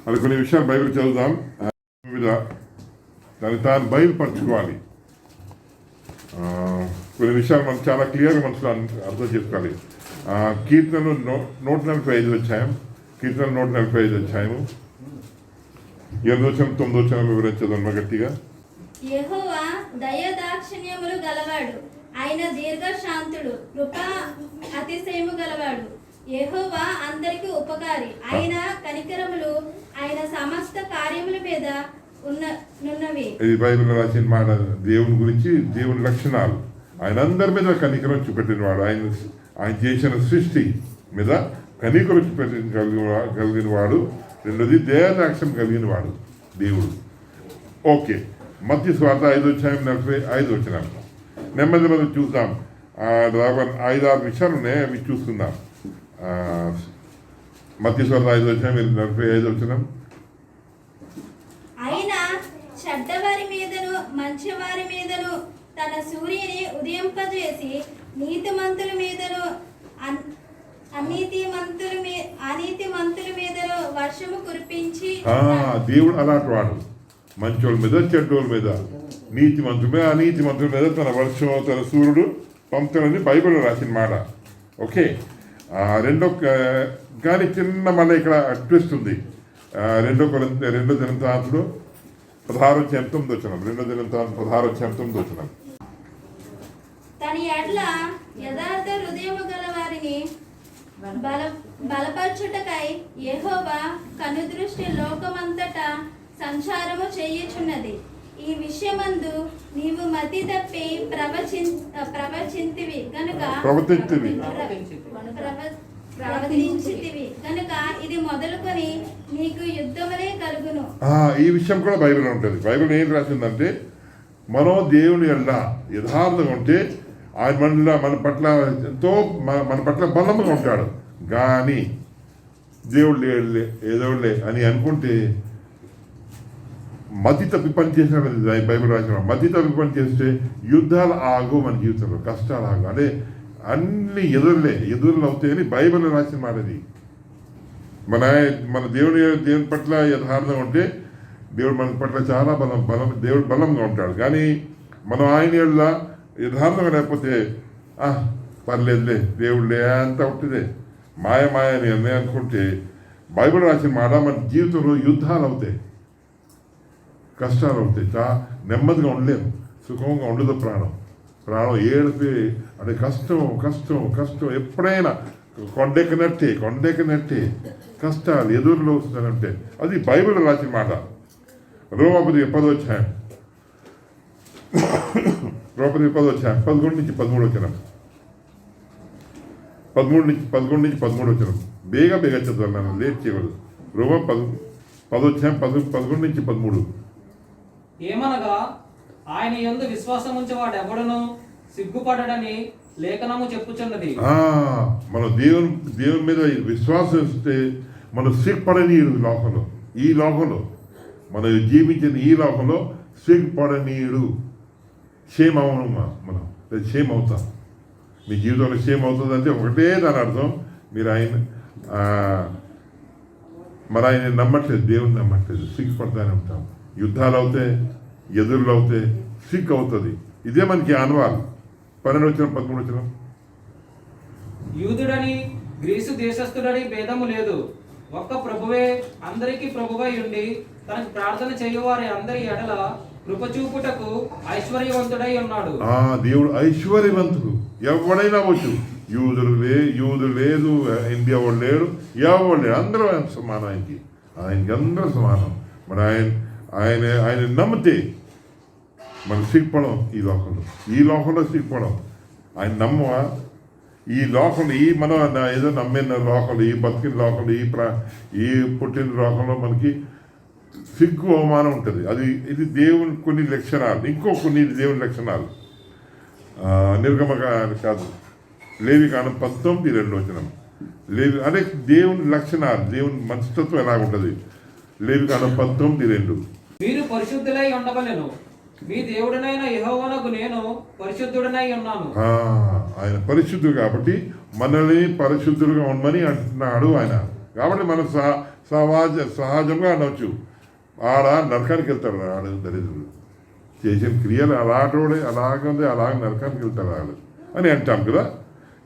అది కొన్ని విషయాలు బైబిల్ చదువుదాం. మీద దాన్ని తాను బయలుపరచుకోవాలి. కొన్ని విషయాలు మనం చాలా క్లియర్గా మనసులో అర్థం చేసుకోవాలి. కీర్తనలు 145 అధ్యాయం, కీర్తనలు 145 అధ్యాయము 8 వచనం 9 వచనం వివరించదమ్మ గట్టిగా. యెహోవా దయాదాక్షిణ్యములు గలవాడు, ఆయన దీర్ఘశాంతుడు, కృపా అతిశయము గలవాడు. యెహోవా అందరికి ఉపకారి, ఆయన కనికరములు ఆయన సమస్త కార్యముల మీద ఉన్నవి. ఇది బైబిల్ రాసిన మాట. దేవుని గురించి, దేవుని లక్షణాలు. ఆయన అందరి మీద కనికరం చూపెట్టిన వాడు. ఆయన చేసిన సృష్టి మీద కనికరం కలిగిన వాడు. రెండోది దయాదాక్షం కలిగిన వాడు దేవుడు. ఓకే, మత్తయి సువార్త 5:45 వచనాలు నెమ్మది మనం చూద్దాం. 5-6 విషయాలు ఉన్నాయి, అవి చూసుకుందాం. మత్తయి సువార్త 5:45 వచనం. ఆయన చెడ్డవారి మీదను మంచివారి మీదను తన సూర్యుని ఉదయింపజేసి నీతిమంతుల మీదను అనీతిమంతుల మీదను వర్షము కురిపించి. దేవుడు అలాంటి వాడు. మంచోళ్ళ మీద, చెడ్డోళ్ళ మీద, నీతిమంతుల మీద, అనీతిమంతుల మీద తన వర్షం, తన సూర్యుడు పంపుతాడని బైబిల్ రాసిన మాట. ఓకే, రెండో కానీ చిన్న మళ్ళీ ఇక్కడ ట్విస్ట్ ఉంది. 2 దినవృత్తాంతులు 16:9 వచనం. 2 దినవృత్తాంతులు 16:9 వచనం. తన ఎడ్ల యథార్థ హృదయము గల వారిని బలపరచుటకై యెహోవా కనుదృష్టి లోకమంతటా సంచారము చేయుచున్నది. ఈ విషయమందు నీవు మతి తప్పి ప్రవచింతివి గనుక ఇది మొదలుకొని నీకు యుద్ధములే కలుగును. ఈ విషయం కూడా బైబిల్ ఉంటుంది. బైబిల్ ఏం రాసిందంటే, మనం దేవుని వల్ల యథార్థంగా ఉంటే ఆయన మన పట్ల ఎంతో మన పట్ల బలంగా ఉంటాడు. కానీ దేవుడు ఏదోలే అని అనుకుంటే మతి తప్పి పని చేసినట్టు బైబిల్ రాసిన. మతి తప్పి పని చేస్తే యుద్ధాలు ఆగు, మన జీవితంలో కష్టాలు ఆగు, అంటే అన్ని ఎదురులు అవుతాయని బైబిల్ రాసిన మాట. ఇది మన దేవుని పట్ల యథార్థంగా ఉంటే దేవుడు మన పట్ల చాలా దేవుడు బలంగా ఉంటాడు. కానీ మనం ఆయన యథార్థంగా లేకపోతే పర్లేదులే, దేవుడులే అంతా ఉంటుందే, మాయ అని అన్నీ అనుకుంటే బైబిల్ రాసిన మాట మన జీవితంలో యుద్ధాలు అవుతాయి, కష్టాలు అవుతాయి. నెమ్మదిగా ఉండలేము, సుఖంగా ఉండదు. ప్రాణం ఏడిపి అంటే కష్టం ఎప్పుడైనా కొండెక్కనట్టే కష్టాలు ఎదురులో వస్తానంటే అది బైబిల్ రాసిన మాట. రోమాపతి 10వ అధ్యాయం 11 నుంచి 13 వచనం. 11 నుంచి 13 వచనం. బేగా చదవాలి, నన్ను లేట్ చేయకూడదు. రోమా 10వ అధ్యాయం 11 నుంచి 13. ఏమనగా ఆయన యందు విశ్వాసం ఉంచేవాడు ఎవడును సిగ్గుపడడని లేఖనము చెప్పుచున్నది. మన దేవుని మీద విశ్వాసం ఇస్తే మనం సిగ్గుపడనీయుడు. ఈ లోకంలో మనం జీవించిన ఈ లోకంలో సిగ్గుపడనీయుడు. క్షేమ మనం క్షేమ అవుతాం. మీ జీవితంలో క్షేమ అవుతుంది అంటే ఒకటే దాని అర్థం, మీరు ఆయన నమ్మట్లేదు, దేవుని నమ్మట్లేదు, సిగ్గుపడతానే ఉంటాం. యుద్ధాలు అవుతాయి, ఎదురులు అవుతాయి, సిగ్గు అవుతుంది. ఇదే మనకి అనువాలు. 12 వచనం 13 వచనం. యూదుడని గ్రీసు దేశస్థుడని భేదము లేదు, ఒక్క ప్రభువే అందరికీ ప్రభువై ఉండి తనకు ప్రార్థన చేయువారి అందరి ఎడల కృపచూపుటకు ఐశ్వర్యవంతుడై ఉన్నాడు. దేవుడు ఐశ్వర్యవంతుడు. ఎవడైనా అవ్వచ్చు, యూదుడు లేదు, ఇండియా వాడు లేడు, ఎవడు లేడు, అందరూ సమానం. ఆయనకి అందరూ సమానం. మరి ఆయన నమ్మితే మనం సిగ్గుపడం. ఈ లోకంలో సిగ్గుపడం. ఆయన నమ్మవా? ఈ లోకంలో మనం ఏదో నమ్మిన లోకంలో, ఈ బతికిన లోకంలో, ఈ పుట్టిన లోకంలో మనకి సిగ్గు అవమానం ఉంటుంది. ఇది దేవుని కొన్ని లక్షణాలు. కొన్ని దేవుని లక్షణాలు. నిర్గమకాండం కాదు, లేవికాండం 19:2 వచనం. అంటే దేవుని లక్షణాలు, దేవుని మనస్తత్వం ఎలాగుంటుంది. లేవికాండం 19:2. మీరు పరిశుద్ధులై ఉండవలెను, మీ దేవుడనైన యెహోవానగు నేను పరిశుద్ధుడనై ఉన్నాను. ఆయన పరిశుద్ధుడు కాబట్టి మనల్ని పరిశుద్ధులుగా ఉండమని అంటున్నాడు ఆయన. కాబట్టి మనం సహజంగా అనవచ్చు. ఆడ నరకానికి వెళ్తాడు ఆడు దరిద్రుడు, చేసిన క్రియలు అలాంటి అలాగే నరకానికి వెళ్తాడు ఆడు అని అంటాం కదా.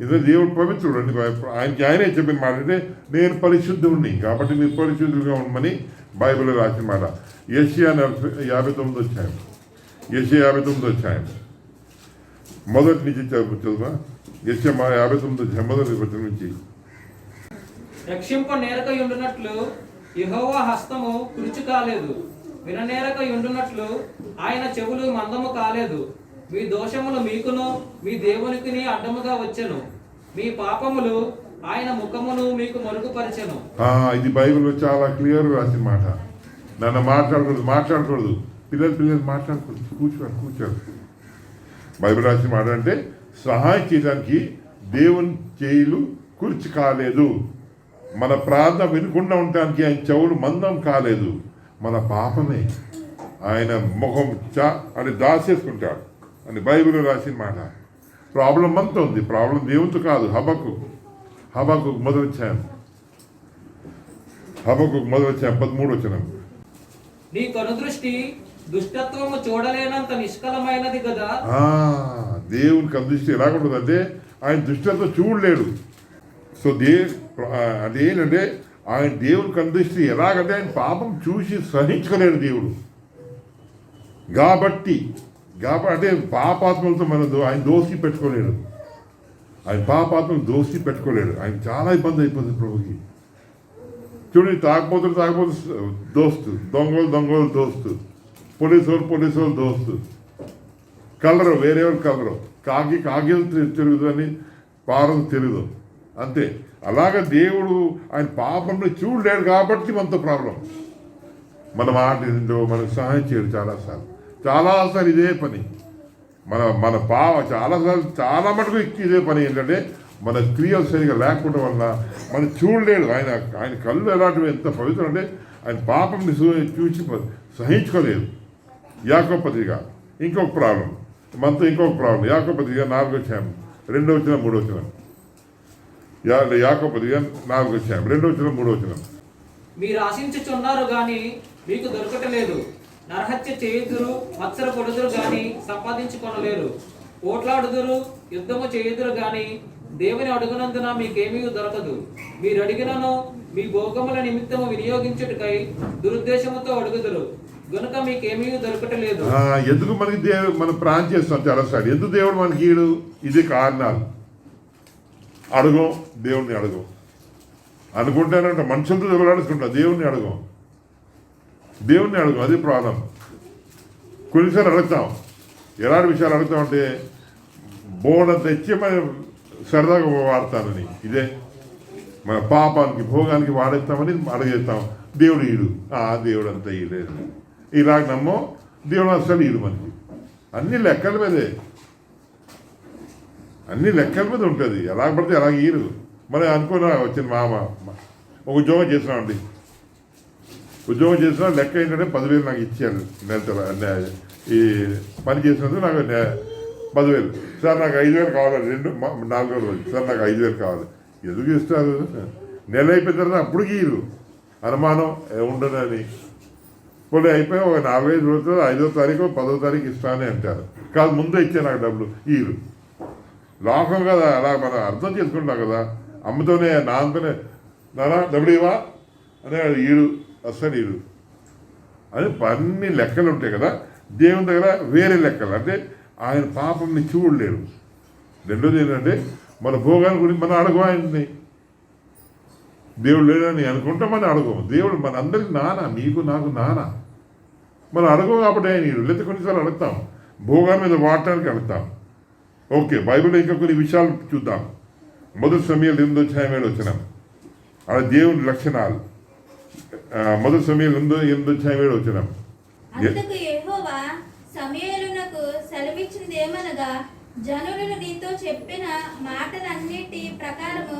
ఇది దేవుడు పవిత్రుడు అండి. ఆయనే చెప్పిన మాట అంటే నేను పరిశుద్ధుడిని కాబట్టి మీరు పరిశుద్ధులుగా ఉండమని బైబిల్లో రాసిన మాట. యెషయా 59 వచ్చాయి. యెషయా 59 వచ్చాయి. మొదటి నుంచి చదువుతా. యెషయా 59 వచ్చాయి మొదటి వచనం నుంచి. రక్షింప నేరక ఉండునట్లు యెహోవా హస్తము కురుచు కాలేదు, విననేరక ఉండునట్లు ఆయన చెవులు మందము కాలేదు. మీ దోషములు మీకును మీ దేవునికిని అడ్డముగా వచ్చెను, మీ పాపములు ఆయన ముఖమును మీకు మరుగుపరచెను. ఇది బైబిల్లో చాలా క్లియర్ రాసిన మాట. నన్ను మాట్లాడకూడదు పిల్లలు మాట్లాడకూడదు, కూర్చోరు. బైబిల్ రాసిన మాట అంటే సహాయం చేయడానికి దేవుని చేయులు కుర్చి కాలేదు, మన ప్రార్థన వినకుండా ఉండటానికి ఆయన చెవులు మందం కాలేదు. మన పాపమే ఆయన ముఖం అని దాచేసుకుంటాడు అని బైబిల్లో రాసిన మాట. ప్రాబ్లం మనతో ఉంది, ప్రాబ్లం దేవునితో కాదు. హబక్కు మొదలొచ్చాను 13 వచనం. నీ కనుదృష్టి దుష్టత్వము చూడలేనంత నిష్కలమైనది కదా. దేవుని కనుదృష్టి ఎలాగుంటుందంటే ఆయన దుష్టత్వం చూడలేడు. సో అదేంటంటే ఆయన దేవుని కనుదృష్టి ఎలాగంటే ఆయన పాపం చూసి సహించుకోలేడు దేవుడు. కాబట్టి అంటే పాపాత్మలతో ఆయన దోషి పెట్టుకోలేడు. ఆయన పాపాత్మలు దోషి పెట్టుకోలేడు. ఆయన చాలా ఇబ్బంది అయిపోతుంది ప్రభుకి. చూడండి, తాగపోతులు దోస్తు, దొంగలు దోస్తు, పోలీసు దోస్తు, కలరు వేరేవాళ్ళు కలరు, కాకి తిరుగుదని పారం తిరుగుదు అంతే. అలాగ దేవుడు ఆయన పాపంలో చూడలేడు కాబట్టి మనతో ప్రాబ్లం. మన మాట ఏంటో మనకు సహాయం చేయడు. చాలాసార్లు ఇదే పని మన చాలాసార్లు చాలా మటుకు ఇదే పని ఏంటంటే మన క్రియలు సరిగా లేకపోవడం వల్ల మనం చూడలేడు. ఆయన కళ్ళు ఎలాంటివి ఎంత పవిత్రం అంటే ఆయన పాపంని చూసి సహించుకోలేదు. యాకోబు పత్రిక ఇంకొక ప్రాబ్లం యాకోబు పత్రిక 4వ అధ్యాయం 2వ వచనం 3వ వచనం. యాకోబు పత్రిక 4వ అధ్యాయం 2వ వచనం 3వ వచనం. మీరు ఆశించుచున్నారు గాని మీకు దొరకటలేదు, నరహత్య చేయుదురు, మత్సర పొడుదురు గాని సంపాదించుకొనలేరు, పోట్లాడుదురు, యుద్ధము చేయుదురు గాని దేవుని అడుగునందున మీకేమీ దొరకదు. మీరు అడిగినను మీ భోగముల నిమిత్తము వినియోగించుటకై దురుద్దేశముతో అడుగుదురు, గనుక మీకేమీ దొరకటలేదు. ఎందుకు మనకి మనం ప్రాణం చేస్తాం చాలాసార్లు. ఎందుకు దేవుడు మనకి ఇది కారణాలు. దేవుణ్ణి అడగం అనుకుంటానంట, మనుషులతో దెబ్బలాడుకుంటా. దేవుణ్ణి అడగం. అది ప్రాబ్లం. కొన్నిసార్లు అడుగుతాం. ఎలాంటి విషయాలు అడుగుతామంటే బోర్డంత తెచ్చి మనం సరదాగా వాడతానని, ఇదే మన పాపానికి భోగానికి వాడేస్తామని అడిగేస్తాం. దేవుడు దేవుడు అంతా ఈలేదు ఇలాగ నమ్మో. దేవుడు అసలు ఈడు మనకి అన్ని లెక్కల మీద ఉంటుంది. ఎలాగ పడితే అలాగ ఈరు. మరి అనుకున్నా వచ్చింది మామ ఒక ఉద్యోగం చేసినామండి. ఉద్యోగం చేసినా లెక్క ఏంటంటే 10,000 నాకు ఇచ్చారు నెల. ఈ పని చేసినందుకు నాకు 10,000. సార్ నాకు 5,000 కావాలి. 4 రోజులు సార్ నాకు 5,000 కావాలి. ఎందుకు ఇస్తారు? నెల అయిపోయిన తర్వాత అప్పుడు గీరు అనుమానం ఉండదని. కొన్ని అయిపోయి ఒక 4-5 రోజులు 5వ తారీఖు 10వ తారీఖు ఇస్తానని అంటారు. కాదు ముందే ఇచ్చే నాకు డబ్బులు ఈరు. లాభం కదా, అలా మనం అర్థం చేసుకుంటాం కదా. అమ్మతోనే నాన్నతోనే నాన్న డబ్బులు ఇవా అనే ఈడు అస్సలు ఈడు అని అన్ని లెక్కలు ఉంటాయి కదా. దేవుని దగ్గర వేరే లెక్కలు అంటే ఆయన పాపంని చూడలేడు. రెండోది ఏంటంటే మన భోగాన్ని గురించి మనం అడగం. ఆయన్ని దేవుడు లేడని అనుకుంటాం, మనం అడగం. దేవుడు మన అందరికి నీకు నాకు మనం అడగం కాబట్టి ఆయన లేకపోతే కొన్నిసార్లు అడుగుతాం, భోగాల మీద వాడటానికి అడుగుతాం. ఓకే, బైబిల్లో ఇంకా కొన్ని విషయాలు చూద్దాం. 1 సమూయేలు 8వ అధ్యాయం 7వ వచనం. అలా దేవుని లక్షణాలు. 1 సమూయేలు 8వ అధ్యాయం 7వ వచనం. అందుకు యెహోవా సమూయేలునకు సెలవిచ్చినది ఏమనగా, జనులు నీతో చెప్పిన మాటలన్నిటి ప్రకారము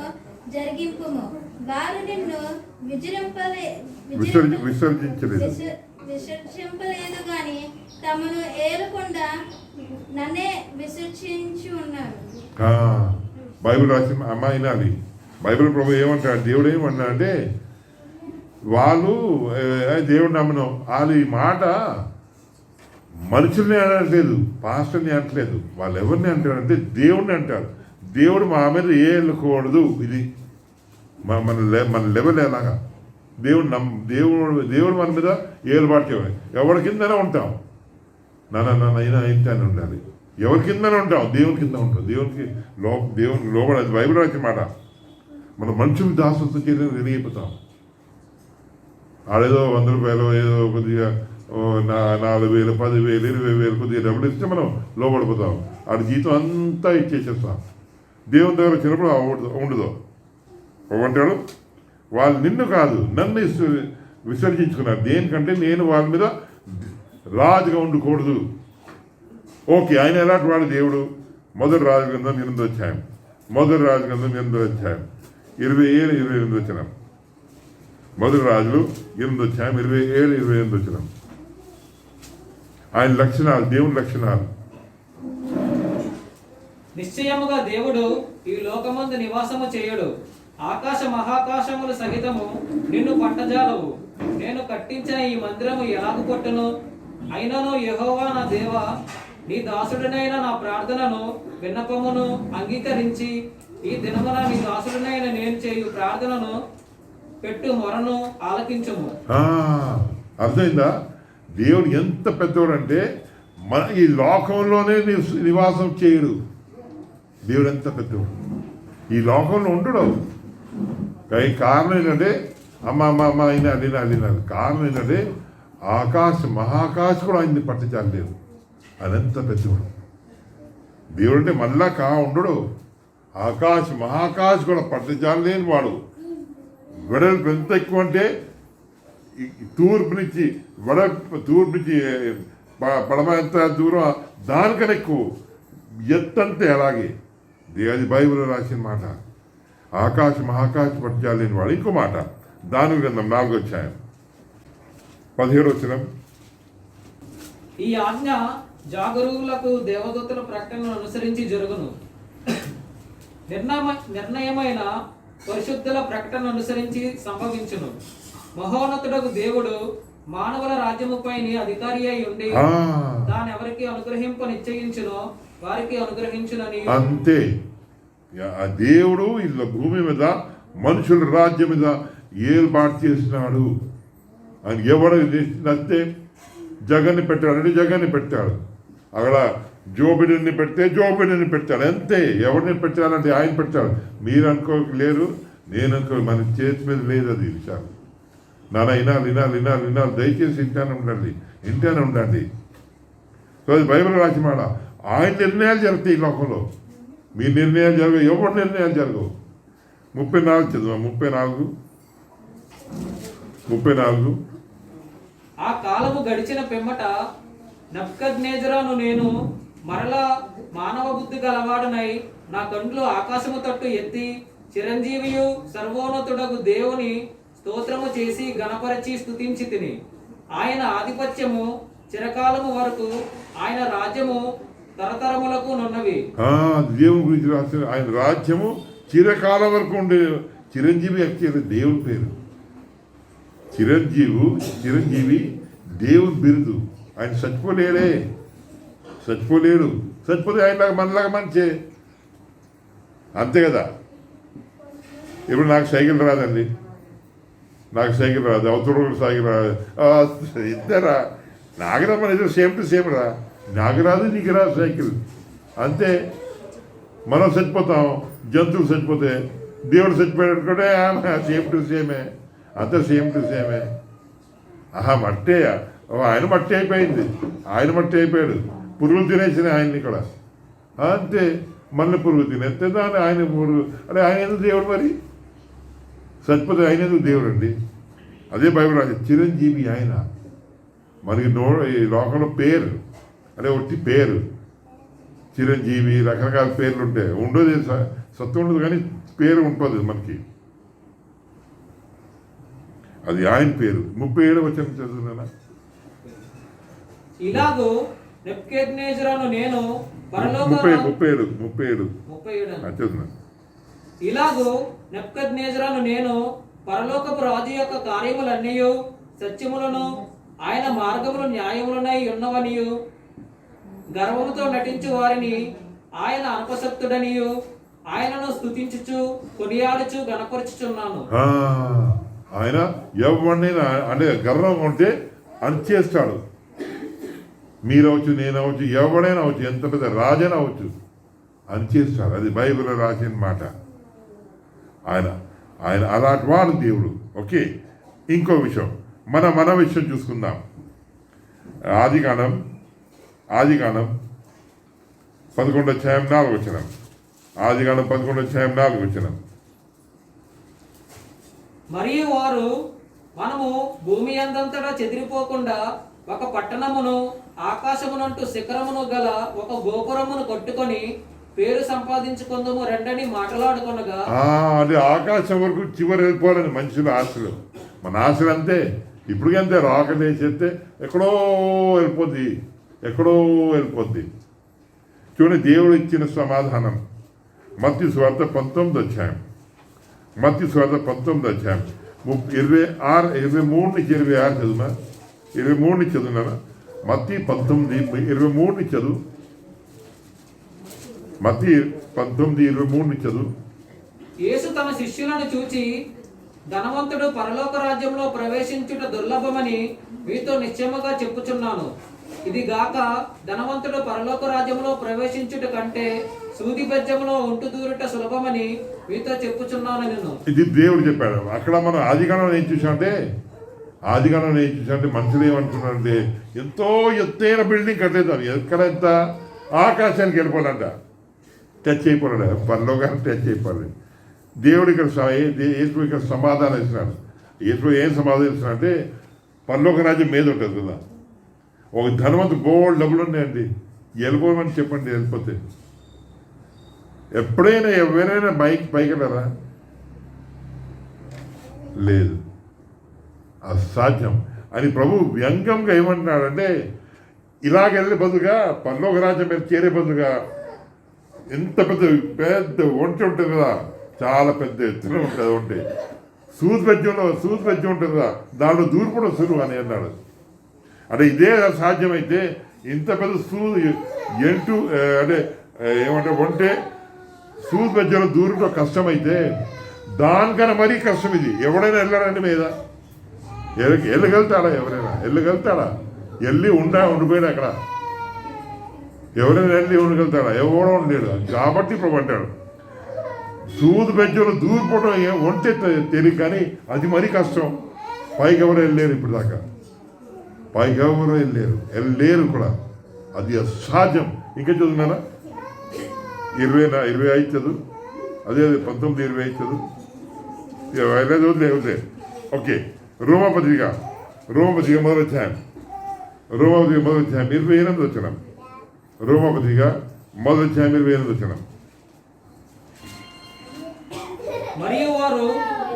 జరిగింపుము. వారు నిన్ను విసర్జించలేదు గాని తమను ఏలకుండా నన్నే విసర్జించి ఉన్నారు. బైబిల్ రాసిన అమ్మాయి వినాలి. బైబిల్ ప్రభు ఏమంటాడు, దేవుడు ఏమన్నా అంటే వాళ్ళు దేవుడు నమ్మను వాళ్ళు ఈ మాట మనుషుల్ని అనట్లేదు, పాస్టర్ని అనట్లేదు, వాళ్ళు ఎవరిని అంటారంటే దేవుడిని అంటారు. దేవుడు మా మీద ఏళ్ళకూడదు, ఇది మన లెవెల్ ఎలాగా దేవుడు మన మీద ఏలుబాటు చేయాలి. ఎవరి కిందనే ఉంటాం, అయినా ఇంతనే ఉండాలి. ఎవరి కిందనే ఉంటాం, దేవుని కింద ఉంటాం. దేవునికి లోబడి, అది బైబిల్ రాసిన మాట. మన మనుషులు దాసత్వం చేయడం రెడీపోతాం. ఆడేదో 100 రూపాయలు ఏదో కొద్దిగా 4,000, 10,000, 20,000 కొద్దిగా డబ్బులు ఇస్తే మనం లోపడిపోతాం. ఆడ జీతం అంతా ఇచ్చేసేస్తాం. దేవుని దగ్గర వచ్చినప్పుడు ఉండదు. అంటాడు వాళ్ళు నిన్ను కాదు నన్ను విసర్జించుకున్నారు. దేనికంటే నేను వాళ్ళ మీద రాజుగా ఉండకూడదు. ఓకే, ఆయన ఎలాంటి వాడు దేవుడు? మొదటి రాజు గ్రంథం 8వ అధ్యాయం, 27-28 వచ్చినాం. మొదటి రాజులు 8వ అధ్యాయం 27-28 వచ్చినాం. ఆయన లక్షణాలు, దేవుని లక్షణాలు. నిశ్చయముగా దేవుడు ఈ లోకమందు నివాసము చేయడు. ఆకాశ మహాకాశములు సహితము నిన్ను పట్టజాలవు. నేను కట్టించిన ఈ మందిరము ఎలాగు కొట్టును? అయినను యెహోవా నా దేవా, నీ దాసుడినైన నా ప్రార్థనను విన్నపమును అంగీకరించి ఈ దినమున నీ దాసుడినైన నేను చేయు ప్రార్థనను పెట్టు మొరను ఆలకించుము. అర్థమైందా? దేవుడు ఎంత పెద్దవాడు అంటే మన ఈ లోకంలోనే నివాసం చేయడు. దేవుడు ఎంత పెద్దవాడు, ఈ లోకంలో ఉండడు. కారణం ఏంటంటే అమ్మ అయినా అల్లినాలి. కారణం ఏంటంటే మహాకాశ కూడా ఆయన్ని పట్టించలేదు. అదంత పెద్దవాడు దేవుడు. అంటే మళ్ళా ఉండడు. మహాకాశ కూడా పట్టించలేని వాడు. వెడల్పు ఎంత ఎక్కువ అంటే తూర్పు నుంచి పడమ ఎంత దూరం, దానికన్నా ఎక్కువ ఎత్తంతే. అలాగే అది బైబిల్లో రాసిన మాట. మహాకాశ పట్టించలేని వాడు. ఇంకో మాట దాని గ్రంథం 4వ అధ్యాయం 17 వచనం. ఈ ఆజ్ఞ జాగరూకులకు దేవదూతల ప్రకటనను అనుసరించి జరుగును. నిర్ణయమైన పరిశుద్ధుల ప్రకటన అనుసరించి సంభవించును. మహోన్నతుడకు దేవుడు మానవుల రాజ్యముపై అధికారి అయి ఉండి దాని ఎవరికి అనుగ్రహింప నిశ్చయించునో వారికి అనుగ్రహించునని. అంతే. దేవుడు ఇలా భూమి మీద మనుషుల రాజ్యం మీద ఏర్పాటు చేసినాడు. ఆయన ఎవరు నచ్చితే జగన్ని పెట్టాడంటే జగన్ని పెట్టాడు. అక్కడ జోబిడిని పెట్టాడు. అంతే. ఎవరిని పెట్టాలంటే ఆయన పెట్టాడు. మీరు అనుకోలేరు, నేను అనుకో, మన చేతి మీద లేదు అది విషయాలు. వినాలి. దయచేసి ఇంటానే ఉండండి. సో అది బైబిల్ రాసి మాట. ఆయన నిర్ణయాలు జరుగుతాయి ఈ లోకంలో. మీ నిర్ణయాలు జరగవు, ఎవరి నిర్ణయాలు జరగవు. 34 చదువు. 34. ఆ కాలము గడిచిన పిమ్మట నెబుకద్నెజరును నేను మరలా మానవ బుద్ధి గలవాడనై నా కండ్లు ఆకాశము తట్టు ఎత్తి చిరంజీవియు సర్వోన్నతుడగు దేవుని స్తోత్రము చేసి గణపరచి స్తుతించి తిని. ఆయన ఆధిపత్యము చిరకాలము వరకు, ఆయన రాజ్యము తరతరములకు నున్నవి. దేవుని గురించి రాసిన ఆయన రాజ్యము చిరకాలం వరకు ఉండే. చిరంజీవి యాక్చువల్లీ దేవుని పేరు. చిరంజీవి దేవుని బిరుదు. ఆయన చచ్చిపోలేడు. చచ్చిపోతే ఆయనలాగా మనలాగా మంచే, అంతే కదా. ఇప్పుడు నాకు సైకిల్ రాదండి, అవతల సైకిల్ రాదు. ఇద్దరా నాకు రా, మన ఇద్దరు సేమ్ టు సేమ్ రా. నాకు రాదు, నీకు రాదు సైకిల్, అంతే. మనం చచ్చిపోతాం, జంతువులు చచ్చిపోతే, దేవుడు చచ్చిపోయాడుకుంటే సేమ్ టు సేమే, అంతా సేమ్ టు సేమే. మట్టే, ఆయన మట్టి అయిపోయింది, ఆయన మట్టి అయిపోయాడు. పురుగులు తినేసిన ఆయన్ని ఇక్కడ, అంతే. మళ్ళీ పురుగు తినేస్తే దాన్ని ఆయన పురుగు అంటే ఆయన ఎందుకు దేవుడు? మరి చచ్చిపోతే ఆయన ఎందుకు దేవుడు అండి? అదే బైబిల్ రాసి చిరంజీవి ఆయన. మనకి ఈ లోకంలో పేరు అంటే ఒట్టి పేరు చిరంజీవి, రకరకాల పేర్లు ఉంటాయి. ఉండదు, సత్తు ఉండదు, కానీ పేరు ఉంటుంది మనకి. అది ఆయన పేరు. 37 వచనం చదువునా. ఇలాగూ నెబుకద్నెజరును నేను 37 ఇలాగూ నెబుకద్నెజరును నేను పరలోకపు రాజు యొక్క కార్యములన్నీ సత్యములను ఆయన మార్గములు న్యాయములనై ఉన్నవనియు గర్వముతో నటించు వారిని ఆయన అనుపశక్తుడనియు ఆయనను స్తుతించుచు కొనియాడుచు గణపరుచుచున్నాను. ఆయన ఎవరినైనా అంటే గర్వం ఉంటే అణిచేస్తాడు. మీరవచ్చు, నేనవచ్చు, ఎవడైనా అవచ్చు, ఎంత పెద్ద రాజైనా అవచ్చు, అణిచేస్తాడు. అది బైబిల్లో రాసిన మాట. ఆయన ఆయన అలాంటి వాడు దేవుడు. ఓకే, ఇంకో విషయం మన విషయం చూసుకుందాం. ఆదికాండం 11:4. ఆదికాండం 11:4. మరియు వారు మనము భూమి అందంతటా చెదిరిపోకుండా ఒక పట్టణమును ఆకాశమునంటూ శిఖరమును గల ఒక గోపురమును కట్టుకొని పేరు సంపాదించుకుందాము రెండని మాట్లాడుకొనగా. అది ఆకాశం వరకు చివరి వెళ్ళిపోవాలని మనుషుల ఆశలు. మన ఆశలు అంతే. ఇప్పటికంతే రాకెట్ వేసేస్తే ఎక్కడో వెళ్ళిపోద్ది. చూడండి దేవుడు ఇచ్చిన సమాధానం. మత్తయి సువార్త 19 23-26 చదువునా? 23 చదువునా? మత్తయి 19:23 చదువు. మత్తయి 19:23 చదువు. యేసు తన శిష్యులను చూచి, ధనవంతుడు పరలోక రాజ్యంలో ప్రవేశించుట దుర్లభమని మీతో నిశ్చయముగా చెప్పుచున్నాను. ఇది గాక ధనవంతుడు పరలోక రాజ్యంలో ప్రవేశించుట కంటే సూది బెజ్జములో ఉంటు దూరుట సులభమని మీతో చెప్పుచున్నాను నేను. ఇది దేవుడు చెప్పాడు. అక్కడ మనం ఆదికాండంలో ఏం చూసామంటే మనుషులు ఏమనుకున్నారంటే ఎంతో ఎత్తైన బిల్డింగ్ కట్టేద్దాం. ఎక్కడ ఎంత ఆకాశానికి వెళ్ళిపోవాలంట. టచ్ అయిపోయాడు. పరలోకాన్ని టచ్ అయిపోవాలి. దేవుడు ఇక్కడ సమాధానం ఇస్తున్నాడు. ఏం సమాధానం ఇస్తున్నాడు అంటే పరలోక రాజ్యం మీద ఉంటుంది కదా. ఒక ధనవంతు బోల్డ్ డబ్బులు ఉన్నాయండి, వెళ్ళిపోమని చెప్పండి. వెళ్ళిపోతే ఎప్పుడైనా ఎవరైనా పైకి వెళ్ళరా? లేదు, అసాధ్యం అని ప్రభు వ్యంగ్యంగా ఏమంటున్నాడంటే ఇలాగెళ్ళే బదులుగా పరలోక రాజ్యం మీద చేరే బదులుగా ఎంత పెద్ద ఒంటి ఉంటుంది కదా, చాలా పెద్ద ఎత్తున ఉంటుంది ఒంటి. సూది బెజ్జం ఉంటుంది కదా, దాంట్లో దూరిపోవడం సులువు అని అన్నాడు. అంటే ఇదే సాధ్యమైతే ఇంత పెద్ద ఒంటే సూది బెజ్జంలో దూరటం కష్టమైతే దానికన్నా మరీ కష్టం ఇది. ఎవడైనా వెళ్ళాడండి మీద వెళ్ళగలుగుతాడా? వెళ్ళి ఉండిపోయాడు అక్కడ. ఎవరైనా వెళ్ళి ఉండగలుగుతాడా? ఎవడో ఉండలేడు. కాబట్టి ఇప్పుడు అంటాడు సూది బెజ్జంలో దూరిపోవడం ఒంటే తెలియదు, కానీ అది మరీ కష్టం. పైకి ఎవరు వెళ్ళలేరు. ఇప్పుడు దాకా పైకి ఎవరు వెళ్ళలేరు కూడా. అది అసాధ్యం. ఇంకా చదువున్నారా? 25 చదువు. అదే 19-25 చదువు. చదువులే. ఓకే, రోమపత్రిక మొదటి అధ్యాయం 28 వచనం. రోమపత్రిక మొదటి అధ్యాయం 28 వచనం. మరియు వారు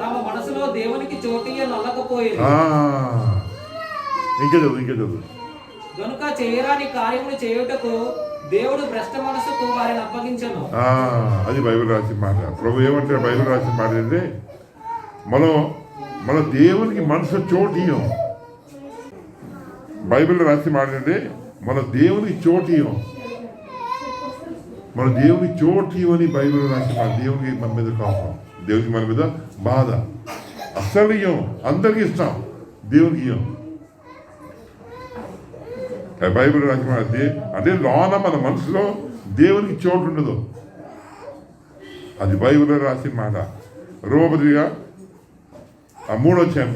తమ మనసులో దేవునికి చోటిగా నల్లకపోయారు. ఇంకా చదువు. గనుక చేయరాని కార్యములు చేయుటకు దేవుడు భ్రష్ట మనసుకు వారిని అప్పగించను. అది బైబిల్ రాసిన మాట. ప్రభు ఏమంటారు? బైబిల్ రాసిన మాట అంటే మన దేవునికి మనసు చోటియం. బైబిల్ రాసిన మాట అంటే మన దేవునికి చోటియం. మన దేవునికి చోటియం అని బైబిల్ రాసిన మాట. దేవునికి మన మీద కోపం, దేవునికి మన మీద బాధ. అస్సలు ఇయ్యం, అందరికి ఇస్తాం, దేవునికి ఇయ్యం. బైబిల్ రాసిన అంటే లోన మన మనసులో దేవునికి చోటు ఉండదు. అది బైబిల్లో రాసిన మాట. రోమపత్రిక 3వ అధ్యాయం.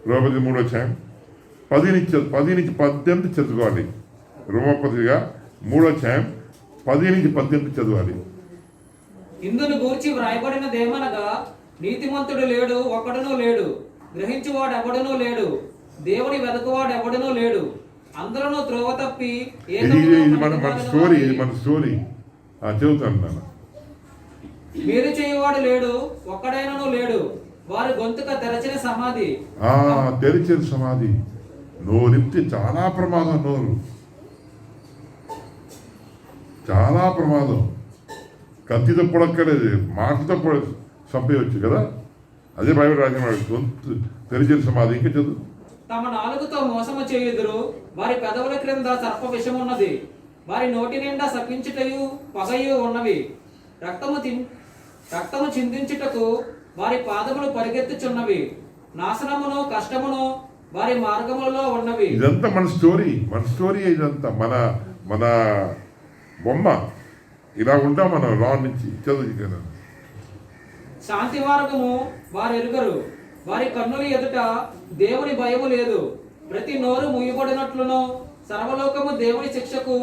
రోమపత్రిక 3వ అధ్యాయం 10-18 చదువుకోవాలి. రోమపత్రిక 3వ అధ్యాయం 10-18 చదవాలి. ఇందును గూర్చి వ్రాయబడినదేమనగా, నీతిమంతుడు లేడు, ఒక్కడునూ లేడు, గ్రహించువాడు ఎవడనూ లేడు, దేవుని వెదకువాడు ఎవడనూ లేడు, అందరూ త్రోవ తప్పి మన స్టోరీ చదువుతాను నాన్న. మీరు చేయవాడు లేడు, ఒక్కడైనను లేడు, వారి గొంతుక తెరచిన సమాధి. నోరిప్తే చాలా ప్రమాదం. నోరు చాలా ప్రమాదం. కత్తితో పొడక్కలేదు, మాటతో చంపేయచ్చు కదా. అదే బైబిల్ రాసిన వాడు గొంతు తెరిచిన సమాధి. ఇంకా చదువు. తమ నాలుగుతో మోసము చేయుదురు, వారి పెదవుల క్రింద సర్ప విషమున్నది, వారి నోటి నిండా శపించుటయు పగయు ఉన్నవి, రక్తము చిందించుటకు వారి పాదములు పరిగెత్తుచున్నవి, నాశనమును కష్టమును వారి మార్గములలో ఉన్నవి. ఇదంతా మన స్టోరీ ఇదంతా మన బొమ్మ. ఇలా ఉంటాం మనం లా నుంచి. చదువు. శాంతి మార్గము వారు ఎరుగరు, వారి కన్నుల ఎదుట దేవుని భయము లేదు, ప్రతి నోరు ముయ్యబడినట్లును సర్వలోకము దేవుని శిక్షకు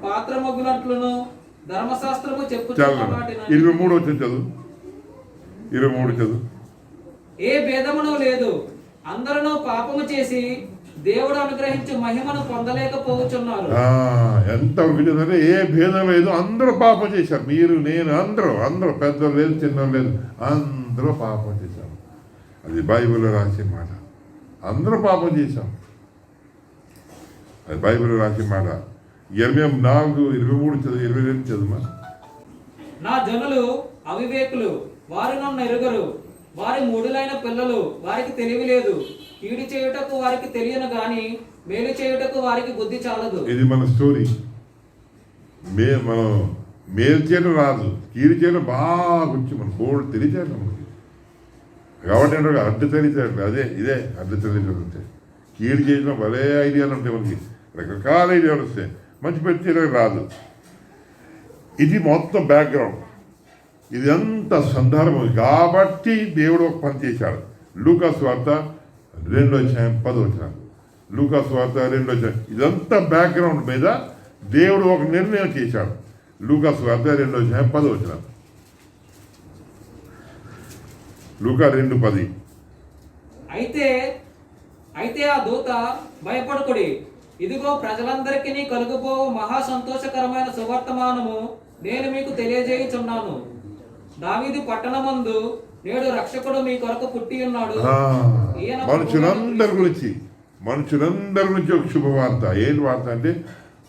పాత్రమగునట్లును ధర్మశాస్త్రము చెప్పుచున్న వాటిని 23 వచ్చిన చదువు. 23 చదువు. ఏ భేదమును లేదు, అందరూ పాపము చేసి దేవుడు అనుగ్రహించు మహిమను పొందలేకపోతున్నారు. ఎంతవరకు చదివితే ఏ భేదం లేదు, అందరూ పాపం చేశారు. మీరు, నేను, అందరూ పెద్దలు లేదు, చిన్నలు లేదు, అందరూ పాపం చేశారు. అది బైబిల్లో రాసే మాట. అందరూ పాపం చేశాం. అది బైబిల్లో రాసే మాట. 24, 23 చదువు. 22 చదువు. నా జనులు అవివేకులు, వారు నన్ను ఎరుగరు, వారి మూడులైన పిల్లలు, వారికి తెలివి లేదు, కీడి చేయుటకు వారికి తెలియను గాని మేలు చేయుటకు వారికి బుద్ధి చాలదు. ఇది మన స్టోరీ. మనం మేలు చేయడం రాదు, కీడి చేయడం బాగా వచ్చి మన బోర్డు తెలియచేయడం మనకి. కాబట్టి అంటే అడ్డు తెలియచేయడం ఇదే అడ్డు తెలియచేయడం. కీడి చేయడం భలే ఐడియాలు ఉంటాయి మనకి, రకరకాల ఐడియాలు వస్తాయి. మంచి పెట్టి చేయడం రాదు. ఇది మొత్తం బ్యాక్గ్రౌండ్. ఇది అంత సందర్భం కాబట్టి దేవుడు ఒక పని చేశాడు. లూకాసు వార్త 2:10. లూకాసు వార్త 2:10. ఇదంతా బ్యాక్గ్రౌండ్ మీద దేవుడు ఒక నిర్ణయం చేశాడు. లూకాసు వార్త 2:10. లూకా 2:10. అయితే ఆ దూత భయపడకుడి, ఇదిగో ప్రజలందరికీ కలుగుపోవు మహా సంతోషకరమైన సువర్తమానము నేను మీకు తెలియజేయుచున్నాను. దావీదు పట్టణమందు నేడు రక్షకుడు మీ కొరకు పుట్టి ఉన్నాడు. మనుషులందరి గురించి ఒక శుభవార్త. ఏంటి వార్త అంటే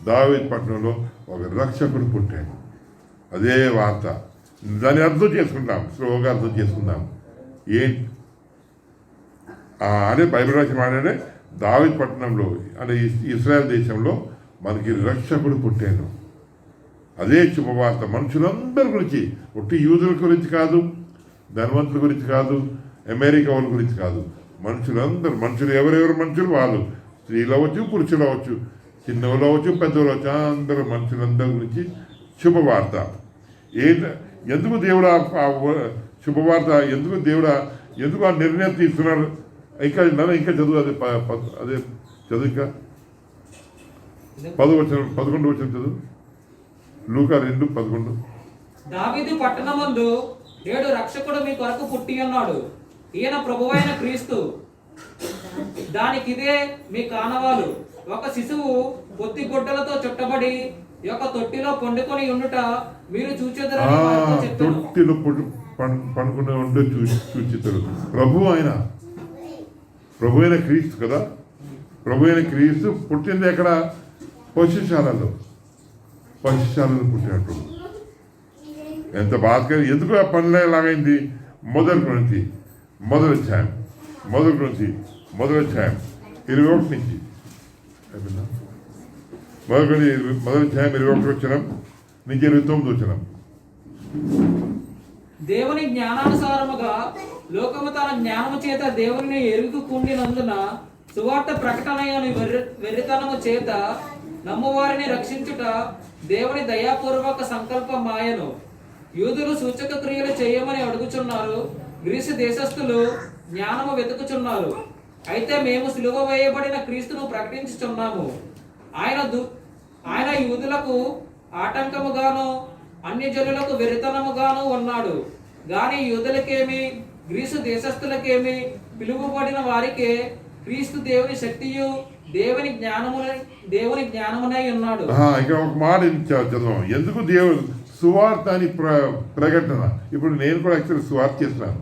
దావీదు పట్టణంలో ఒక రక్షకుడు పుట్టాడు. అదే వార్త. దాన్ని అర్థం చేసుకుంటాం, స్లోగా అర్థం చేసుకుందాం. ఏంటి అదే బైబిల్ రాసిన మాటనే దావీదు పట్టణంలో అంటే ఇశ్రాయేల్ దేశంలో మనకి రక్షకుడు పుట్టాడు. అదే శుభవార్త. మనుషులందరి గురించి, ఒట్టి యూదుల గురించి కాదు, ధనవంతుల గురించి కాదు, అమెరికా వాళ్ళ గురించి కాదు, మనుషులు ఎవరెవరు మనుషులు వాళ్ళు, స్త్రీలు అవ్వచ్చు, పురుషులు అవ్వచ్చు, చిన్నవాళ్ళు అవ్వచ్చు, పెద్దవాళ్ళు అవ్వచ్చు, అందరూ మనుషులందరి గురించి శుభవార్త. ఎందుకు దేవుడు శుభవార్త ఎందుకు ఆ నిర్ణయం తీసుకున్నారు? ఇంకా చదువు. అదే చదువు. ఇంకా 11 వచ్చిన చదువు. లూకా 2:11. దావీదు పట్టణమందు నేడు రక్షకుడు మీ కొరకు పుట్టి ఉన్నాడు, ఈయన ప్రభువైన క్రీస్తు. దానికిదే మీ కానవాలు. ఒక శిశువు పొత్తి గుడ్డలతో చుట్టబడి ఒక తొట్టిలో పండుకొని ఉండుట మీరు చూచెదరని వారితో చెప్పాను. తొట్టిలో పండుకుని ఉండే చూచితారు. ప్రభు అయిన క్రీస్తు కదా. ప్రభు అయిన క్రీస్తు పుట్టింది ఎక్కడ? పశుశాలలో పుట్టినట్టు. ఎంత బాధగా. ఎందుకు ఆ పనులు ఎలాగైంది? మొదటి నుంచి 21 నుంచి 21 వచ్చిన నుంచి 29 వచ్చిన. దేవుని జ్ఞానానుసారముగా లోకము తన జ్ఞానము చేత దేవుని ఎరుగుకుండినందున సువార్త ప్రకటనయని వెర్రితనము చేత నమ్మువారిని రక్షించుట దేవుని దయాపూర్వక సంకల్పమాయను. యూదులు సూచక క్రియలు చేయమని అడుగుచున్నారు, గ్రీసు దేశస్థులు జ్ఞానము వెతుకుచున్నారు. అయితే మేము సిలువ వేయబడిన క్రీస్తును ప్రకటించుచున్నాము. ఆయన యూదులకు ఆటంకముగాను అన్యజనులకు వెరితనముగాను ఉన్నాడు. గాని యూదులకేమి గ్రీసు దేశస్థులకేమి పిలువబడిన వారికే క్రీస్తు దేవుని శక్తియు దేవుని జ్ఞానమునై ఉన్నాడు. ఇక్కడ ఒక మాట చదువు. ఎందుకు దేవుడు సువార్త అని ప్రకటన. ఇప్పుడు నేను కూడా యాక్చువల్లీ సువార్త చేస్తున్నాను.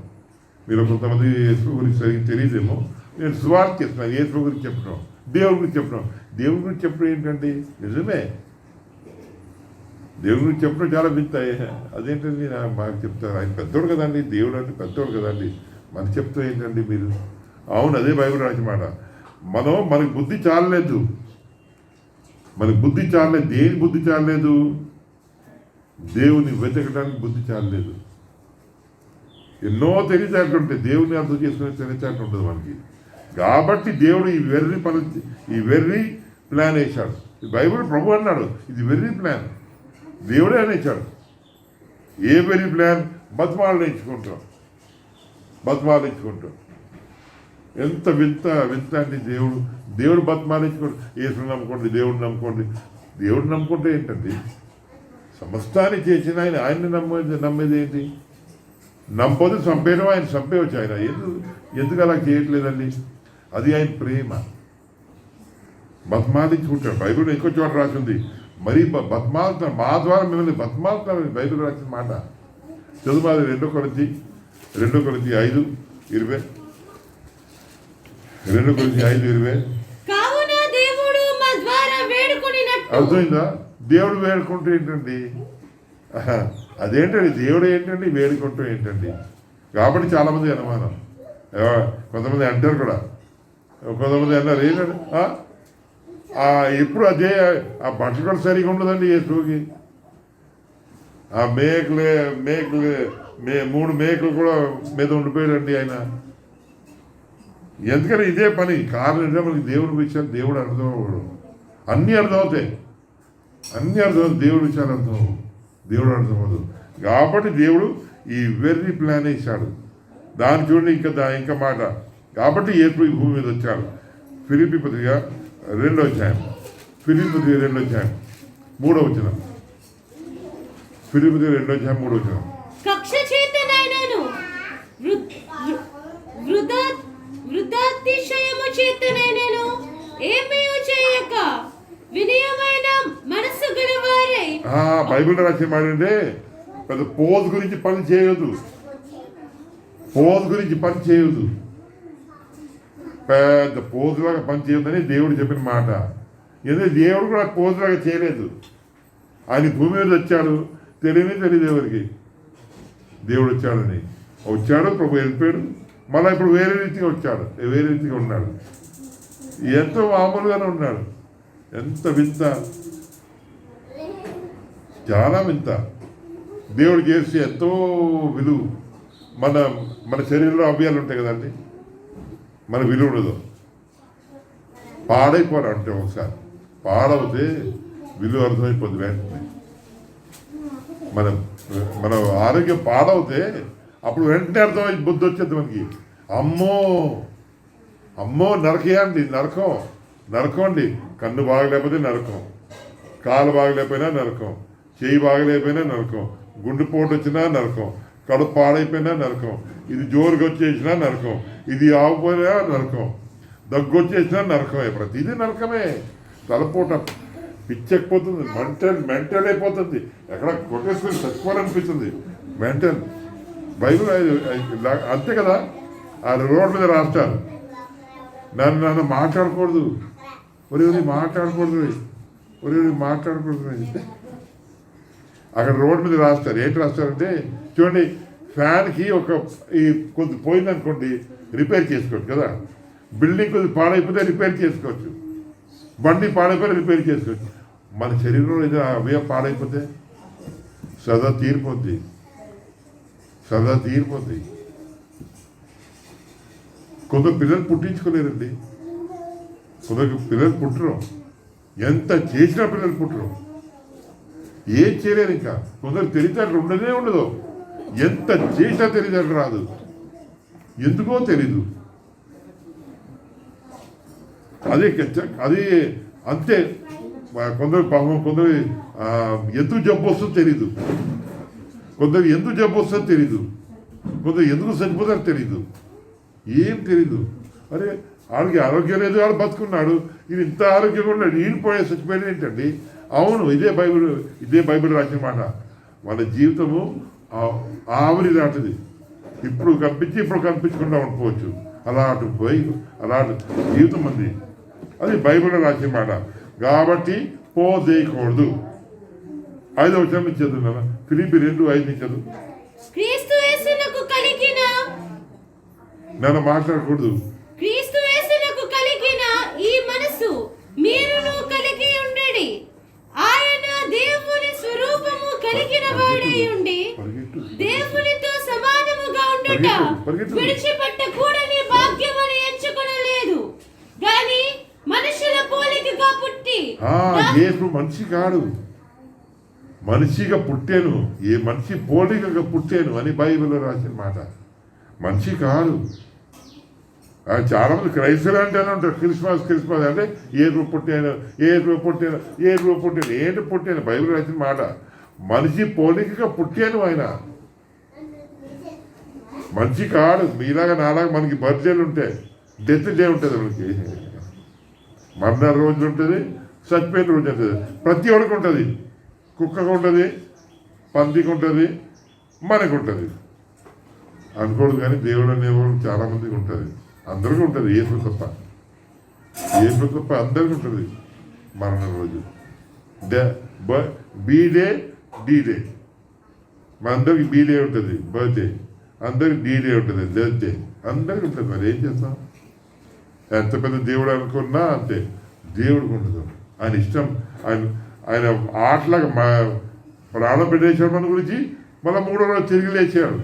మీరు కొంతమంది యేసు గురించి తెలియదేమో. నేను సువార్త చేస్తున్నాను. యేసు గురించి చెప్పడం, దేవుడి గురించి చెప్పడం. దేవుడి గురించి చెప్పడం ఏంటండి? నిజమే, దేవుడి గురించి చెప్పడం చాలా వింత. అదేంటండి మాకు చెప్తారు. ఆయన పెద్దోడు కదండి, దేవుడు అంటే పెద్దోడు కదండి. మరి చెప్తే ఏంటండి మీరు? అవును, అదే బైబిల్ రాసిన మాట. మనకి బుద్ధి చాలలేదు. మనకి బుద్ధి చాలలేదు. దేని బుద్ధి చాలలేదు? దేవుని వెతకడానికి బుద్ధి చాలలేదు. ఎన్నో తెలివితేటలు ఉంటాయి, దేవుని అర్థం చేసుకునే తెలివితేటలు ఉంటుంది మనకి. కాబట్టి దేవుడు ఈ వెర్రి ప్లాన్ వేశాడు. ఈ బైబిల్ ప్రభు అన్నాడు, ఇది వెర్రి ప్లాన్. దేవుడే అనేసాడు. ఏ వెర్రి ప్లాన్? బతిమాలు ఎంచుకుంటాం. ఎంత వింత అండి. దేవుడు బతిమాలించుకోండి. యేసుని నమ్ముకోండి, దేవుడు నమ్ముకుంటే ఏంటండి? సమస్తాన్ని చేసిన ఆయన్ని నమ్మేది ఏంటి? నమ్మపోతే చంపేయడం, ఆయన చంపేయవచ్చు. ఆయన ఎందుకు అలా చేయట్లేదండి? అది ఆయన ప్రేమ. బతిమాలించుకుంటాడు. బైబిల్ ఇంకో చోట రాసింది, మరీ బతిమాలుతున్నారు, మా ద్వారా మిమ్మల్ని బతిమాలుతున్నారు. బైబిల్ రాసిన మాట చదువు. అది 2 కొరింథీ 5:20. 2 కొరింథీ 5:20. అర్థమైందా? దేవుడు వేడుకుంటూ ఏంటండి? అదేంటండి? దేవుడు ఏంటండి? వేడుకుంటూ ఏంటండి? కాబట్టి చాలామంది అనుమానం. కొంతమంది అంటారు కూడా, కొంతమంది అన్నారు ఏంటంటే ఎప్పుడు అదే ఆ బట్టలు కూడా సరిగా ఉండదండి. యేసుకి ఆ మేకలు 3 మేకలు కూడా మీద ఉండిపోయాడండి ఆయన. ఎందుకని ఇదే పని. కారణం ఏంటంటే మనకి దేవుడి విషయాలు దేవుడు అర్థం అవ్వడు. అన్నీ అర్థమవుతాయి. దేవుడి విషయాలు దేవుడు అర్థమవుతుంది. కాబట్టి దేవుడు ఈ వెర్రి ప్లాన్ వేశాడు. దాన్ని చూడండి ఇంకా మాట. కాబట్టి యేసు ఈ భూమి మీద వచ్చాడు. ఫిలిప్పీ పత్రిక 2వ అధ్యాయం 3వ వచనం. ఫిలిప్పీ పత్రిక 2వ అధ్యాయం 3వ వచనం. కక్ష చేతనైనను వృద్ధాతిశయము చేతనైనను ఏమీయూ చేయక వినయమైన మనస్సు గలవారై. బైబిల్ రాసే మాట అంటే పెద్ద పోజ్ గురించి పని చేయొద్దు. పెద్ద పోజులాగా పని చేయొద్దని దేవుడు చెప్పిన మాట. ఎందుకంటే దేవుడు కూడా పోజులాగా చేయలేదు. ఆయన భూమి మీద వచ్చాడు, తెలియదు ఎవరికి దేవుడు వచ్చాడు. ప్రభు వెళ్ళిపోయాడు. మళ్ళీ ఇప్పుడు వేరే రీతిగా ఉన్నాడు. ఎంతో మామూలుగానే ఉన్నాడు. ఎంత వింత, చాలా వింత. దేవుడు చేసి ఎంతో విలువ. మన శరీరంలో అవయాలు ఉంటాయి కదండి, మన విలువ ఉండదు. పాడైపోరా అంటే ఒకసారి పాడవుతే విలువ అర్థమైపోద్ది వెంటనే. మన ఆరోగ్యం పాడవుతే అప్పుడు వెంటనే అర్థమై బుద్ధి వచ్చేది మనకి. అమ్మో నరకేయండి, నరకం అండి. కన్ను బాగలేకపోతే నరకం, కాలు బాగలేకపోయినా నరకం, చేయి బాగలేకపోయినా నరకం, గుండెపోటు వచ్చినా నరకం, కడుపు పాడైపోయినా నరకం, ఇది జోరుగా వచ్చేసినా నరకం, ఇది ఆగిపోయినా నరకం, దగ్గు వచ్చేసినా నరకమే. ప్రతిదీ నరకమే. తలపోట పిచ్చెక్కిపోతుంది, మెంటల్ అయిపోతుంది. ఎక్కడ కొట్టేసుకుని చచ్చిపోవాలనిపిస్తుంది. మెంటల్. బైబిల్ అంతే కదా. ఆ రోడ్ మీద రాస్తారు, నన్ను మాట్లాడకూడదు, మాట్లాడకూడదు. అక్కడ రోడ్ మీద రాస్తారు. ఏంటి రాస్తారంటే చూడండి, ఫ్యాన్కి కొద్ది పోయిందనుకోండి రిపేర్ చేసుకోవచ్చు కదా. బిల్డింగ్ కొద్ది పాడైపోతే రిపేర్ చేసుకోవచ్చు, బండి పాడైపోతే రిపేర్ చేసుకోవచ్చు. మన శరీరంలో ఏదో అవయవం పాడైపోతే సదా తీరిపోద్ది. కొందరు పిల్లలు పుట్టించుకోలేరండి. కొందరికి పిల్లలు పుట్టరు. ఎంత చేసినా పిల్లలు పుట్టరు. ఏం చేయలేరు. ఇంకా కొందరు తెలివితేటలు ఉండదు. ఎంత చేసినా తెలివితేటలు రాదు. ఎందుకో తెలీదు. అది అంతే. కొందరు ఎందుకు జబ్బు వస్తుందో తెలీదు. కొందరు ఎందుకు చనిపోతారో తెలీదు. ఏం తెలీదు. అరే ఆడికి ఆరోగ్యం లేదు, వాడు బతుకున్నాడు, ఇది ఇంత ఆరోగ్యంగా ఉన్నాడు, ఈడిపోయే చచ్చిపోయాడు ఏంటండి? అవును, ఇదే బైబిల్ రాసిన మాట. మన జీవితము ఆవిరి లాంటిది. ఇప్పుడు కనిపించకుండా ఉండిపోవచ్చు. అలాంటి జీవితం ఉంది. అది బైబిల్ రాసిన మాట. కాబట్టి చేయకూడదు. 5వ వచనం నుంచి చదువున్నా. ఫిలిప్పీ 2:5 నుంచి చదువు. క్రీస్తు యేసునకు కలిగిన నన్ను మాట్లాడకూడదు. క్రీస్తు యేసునకు కలిగిన ఈ మనసు మీరును కలిగి ఉండడి. ఆయన దేవుని స్వరూపము కలిగిన వాడై ఉండి దేవునితో సమానముగా ఉండుట విడిచిపెట్టకూడని భాగ్యమని ఎంచుకొనలేదు గాని మనుషుల పోలికగా పుట్టి. యేసు మనిషి కాడు, మనిషిగా పుట్టాను, ఏ మనిషి పోలికగా పుట్టాను అని బైబిల్లో రాసిన మాట. మనిషి కాదు. చాలా మంది క్రైస్తవులు అంటేనే ఉంటారు క్రిస్మస్ అంటే ఏ రూపు పుట్టాను ఏంటి పుట్టాను. బైబిల్ రాసిన మాట మనిషి పోలికగా పుట్టాను. ఆయన మనిషి కాడు. మీలాగా నాలాగా మనకి బర్త్డేలు ఉంటాయి, డెత్ డే ఉంటుంది, మనకి మరణ రోజు ఉంటుంది, చచ్చిపోయిన రోజు ఉంటుంది. ప్రతి ఒక్కరికి ఉంటుంది. కుక్కకు ఉంటుంది, పందికి ఉంటుంది, మనకు ఉంటుంది అనుకోడు. కానీ దేవుడు అనేవాడు చాలా మందికి ఉంటుంది, అందరికీ ఉంటుంది. యేసు తప్ప అందరికీ ఉంటుంది మరణ రోజు. బీడే డీడే, మన అందరికి బీడే ఉంటుంది బర్త్డే, అందరికి డీడే ఉంటుంది డెత్ డే, అందరికి ఉంటుంది. మరి ఏం చేస్తాం? ఎంత పెద్ద దేవుడు అనుకున్నా అంతే, దేవుడికి ఉండదు. ఆయన ఇష్టం. ఆయన ఆటలాగా ప్రాణం పెట్టేశాడు మన గురించి, మళ్ళీ 3వ రోజు తిరిగి లేచాడు.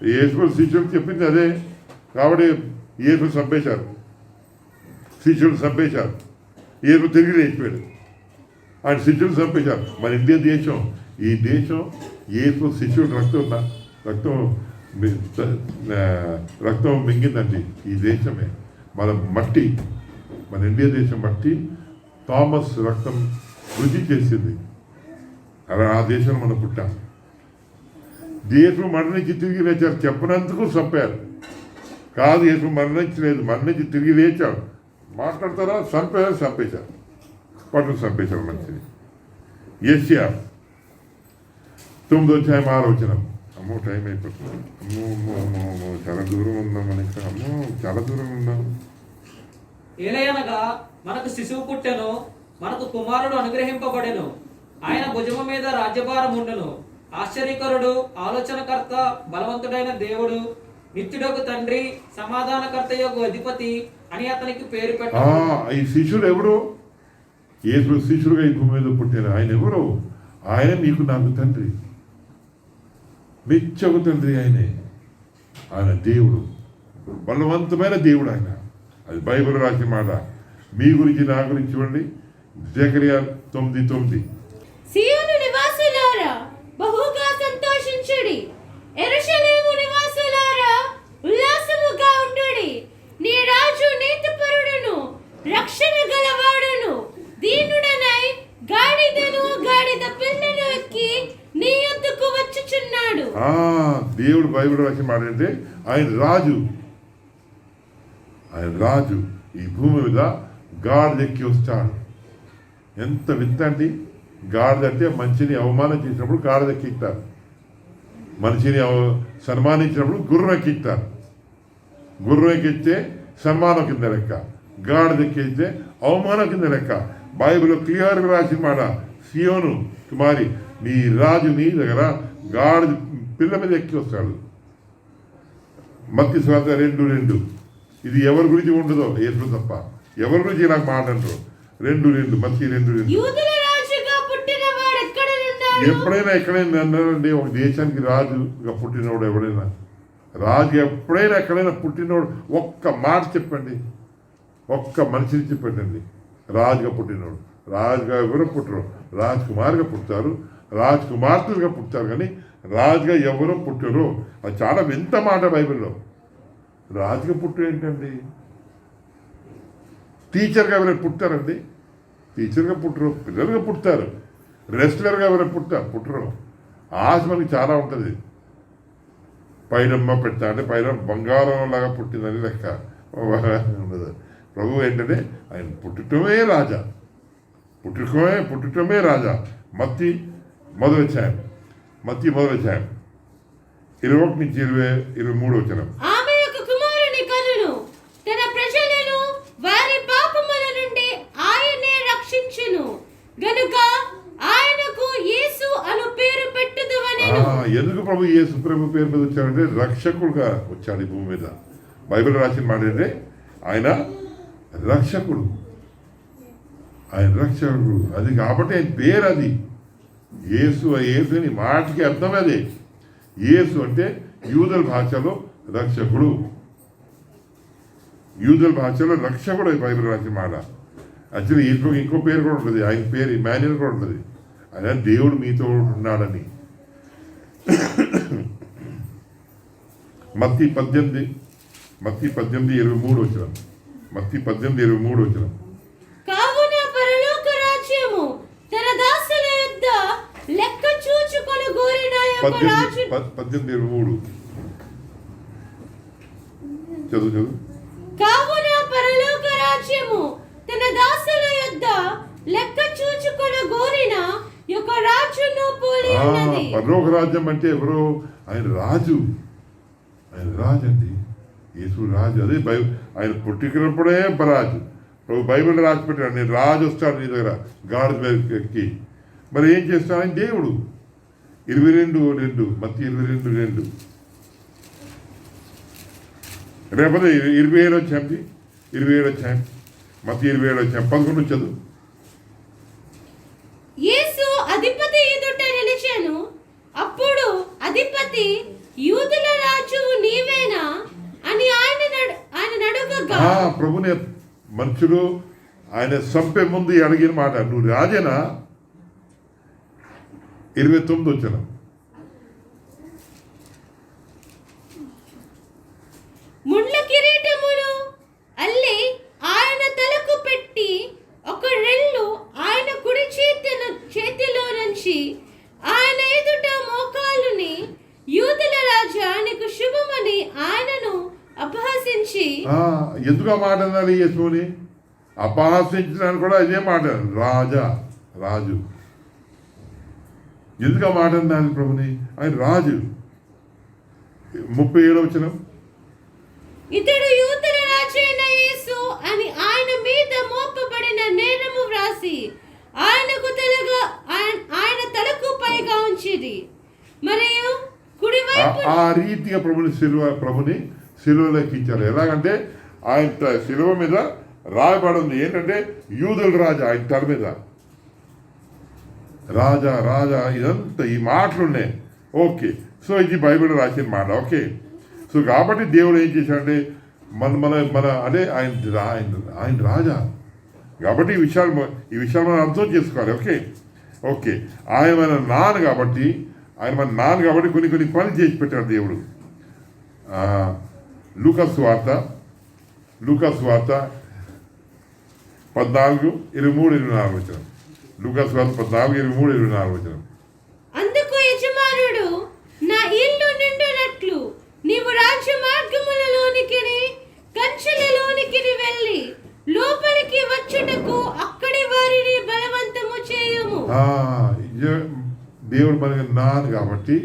యేసు శిష్యులకు చెప్పింది అదే. కాబట్టి యేసు చంపేశారు, శిష్యులు చంపేశారు, యేసు తిరిగి లేచిపోయాడు, ఆయన శిష్యులు చంపేశారు. మన ఇండియా దేశం, ఈ దేశం యేసు శిష్యుడు రక్తం మింగిందండి. ఈ దేశమే మన మట్టి, మన ఇండియా దేశం మట్టి థామస్ రక్తం రుచి చేసింది. అలా ఆ దేశంలో మనం పుట్టాం. యేసు మరణించి తిరిగి లేచారు, చెప్పినందుకు చంపారు. కాదు, యేసు మరణించలేదు, మరణించి తిరిగి లేచాడు. మాట్లాడతారా? చంపేశారు, పట్టుకు చంపేశారు మంచిది. యెషయా 9వ అధ్యాయం 6వ వచనం. అమ్మో టైం అయిపోతుంది. అమ్మో చాలా దూరం ఉందాం మనకి. అమ్మో చాలా దూరం ఉందాం. ఏలయనగా మనకు శిశువు పుట్టెను, మనకు కుమారుడు అనుగ్రహింపబడెను, ఆయన భుజము మీద రాజ్యభారం ఉండును. ఆశ్చర్యకరుడు, ఆలోచనకర్త, బలవంతుడైన దేవుడు, నిత్యుడకు తండ్రి, సమాధానకర్త యొక్క అధిపతి అని అతనికి పేరు పెట్టారు. ఈ శిష్యుడు ఎవరు? యేసు శిష్యుడుగా ఈ భూమి మీద పుట్టారు. ఆయన ఎవరు? ఆయన మీకు నాకు తండ్రి, నిత్యకు తండ్రి. ఆయన దేవుడు, బలవంతమైన దేవుడు ఆయన. అది బైబిల్ రాసిన మాట. మీ గురించి నా గురించి చూడండి. జకరియా 9:9. సియోను నివాసులారా బహుగా సంతోషించుడి, యెరూషలేము నివాసులారా ఉల్లాసముగా ఉండుడి. నీ రాజు నీతిపరుడును రక్షణ గలవాడును దీనుడనై గాడిదను గాడిద పిల్లను ఎక్కి నీ యొద్దకు వచ్చుచున్నాడు. దేవుడు బైబిల్ రాసిన మాట అంటే ఆయన రాజు ఈ భూమి మీద గాడిద ఎక్కి వస్తాడు. ఎంత వింత అండి. గాడిద అంటే మనిషిని అవమానం చేసినప్పుడు గాడిద ఎక్కిస్తారు, మనిషిని సన్మానించినప్పుడు గుర్రం ఎక్కిస్తారు. గుర్రం ఎక్కిస్తే సన్మానం కింద లెక్క, గాడిద ఎక్కిస్తే అవమానం కింద లెక్క. బైబిల్లో క్లియర్గా రాసిన మాట, సియోను కుమారి నీ రాజు నీ దగ్గర గాడిద పిల్ల మీద ఎక్కి వస్తాడు. మత్తయి సువార్త 2:2. ఇది ఎవరి గురించి ఉండదో యేసు తప్ప, ఎవరి గురించి నాకు మాట అంటారు. 2:2 మత్తయి 2:2. ఎప్పుడైనా అన్నారండి, ఒక దేశానికి రాజుగా పుట్టినోడు ఎవడైనా, రాజు ఎప్పుడైనా ఎక్కడైనా పుట్టినోడు ఒక్క మాట చెప్పండి, ఒక్క మనిషిని చెప్పండి. రాజుగా పుట్టినోడు, రాజుగా ఎవరు పుట్టరు, రాజకుమారుగా పుడతారు, రాజకుమార్తెలుగా పుడతారు, కానీ రాజుగా ఎవరో పుట్టరు. అది చాలా వింత మాట బైబిల్లో. రాజుగా పుట్టు ఏంటండి? టీచర్గా ఎవరైనా పుట్టారండి? టీచర్గా పుట్టరు, పిల్లలుగా పుడతారు. రెస్లర్గా ఎవరైనా పుట్టరు. ఆశ మనకి చాలా ఉంటుంది. పైనమ్మ పెట్టా అంటే పైన బంగారం లాగా పుట్టిందని లెక్క ఉండదు. ప్రభు ఏంటంటే ఆయన పుట్టటమే రాజా, పుట్టటమే రాజా. మత్తయి మొదటి అధ్యాయం 21-23 వచనం. ఆమె యొక్క కుమారుని కనును తన ప్రజలను వారి పాపముల నుండి ఆయనే రక్షించును గనుక ఆయనకు యేసు అను పేరు పెట్టుదువనెను. ఎందుకు ప్రభు యేసు ప్రభు పేరు మీద వచ్చాడంటే రక్షకుడుగా వచ్చాడు ఈ భూమి మీద. బైబిల్ రాసిన మాట ఏంటంటే ఆయన రక్షకుడు, ఆయన రక్షకుడు. అది కాబట్టి ఆయన పేరు అది యేసు. యేసు అని మాటకి అర్థం అదే. యేసు అంటే యూదుల భాషలో రక్షకుడు, యూదుల భాషలో రక్షకుడు అని బైబిల్ రాసిన మాట. యాక్చువల్లీ యేసుకి ఇంకో పేరు కూడా ఉంటుంది, ఆయన పేరు ఇమాన్యుయల్ కూడా ఉంటుంది. ఆయన దేవుడు మీతో ఉన్నాడని. మత్తయి 18:23 వచ్చిన. మత్తయి 18:23 వచ్చిన. కావున పరలోక రాజ్యము తన దాసుల యొద్ద లెక్క చూచుకొని గోరిన యొక్క రాజు 18:23 చదువు. కావున పరలోక రాజ్యము తన దాసుల యొద్ద లెక్క చూచుకొని గోరిన యొక్క రాజును పోలి ఉన్నది. పరలోక రాజ్యం అంటే ఎవరు? ఆయన రాజు, ఆయన రాజు అండి. యేసు రాజు. అదే ఆయన పుట్టినప్పుడే రాజు. బైబిల్ రాసి పెట్టాడు, నేను రాజు వస్తాడు నీ దగ్గర గాడిద మీద ఎక్కి. మరి ఏం చేస్తాడు? ఆయన దేవుడు. 22:2 మత్తయి 22:2 రేపటి 27 వచ్చాంది. 27 వచ్చాం. మత్తయి 27 వచ్చాం. 11 చదువు. యేసు అధిపతి ఎదుట నిలిచాను. అప్పుడు అధిపతి, యూదుల రాజువు నీవేనా అని ఆయన అడగగా, ప్రభుని మనుషులు ఆయన చంపే ముందు అడిగిన మాట, నువ్వు రాజేనా? 29 వచ్చిన. ముండ్ల కిరీటమును అల్లి ఆయన తలకు పెట్టి ఒక రెల్లు ఆయన కుడి చేతిలో నుంచి ఆయన ఎదుట మోకాలుని, యూదుల రాజా నీకు శుభమని ఆయనను అపహసించి. ఎందుకు ఆ మాట అన్నారు? యేసుని అపహాసించడానికి కూడా ఇదే మాట, రాజా, రాజు. ఎందుకు ఆ మాట అన్నారు ప్రభుని? ఆయన రాజు. 37 వచ్చిన. ఇతడు యూదుల రాజైన యేసు అని ఆయన మీద మోపబడిన నేరము వ్రాసి ఆయన తలకు పైగా ఉంచిది. మరియు కుడివైపు ఆ రీతిగా ప్రభుని సిలువలోకి ఇచ్చారు. ఎలాగంటే ఆయన సిలువ మీద రాయబడింది ఏంటంటే యూదుల రాజా, ఆయన తల మీద రాజా రాజా. ఇదంతా ఈ మాటలు ఉన్నాయి. ఓకే, సో ఇది బైబిల్ రాసిన మాట. ఓకే, సో కాబట్టి దేవుడు ఏం చేశాడంటే మన అదే ఆయన రాజా కాబట్టి ఈ విషయాలు మనం అర్థం చేసుకోవాలి. ఓకే ఆయన మన నాన్న కాబట్టి కొన్ని పనులు చేసి పెట్టాడు దేవుడు. లూకాసు వార్త 14:23-24 వచ్చిన. లూకాసు వార్త 14:23-24 వచ్చిన. అందుకు యజమానుడు, నా ఇల్లు నిండునట్లు నీవు రాజ్య మార్గములలోనికి కంచెలలోనికి వెళ్ళి లోపలికి వచ్చుటకు అక్కడి వారిని బలవంతము చేయము. దేవుడు మనకి నాన్న కాబట్టి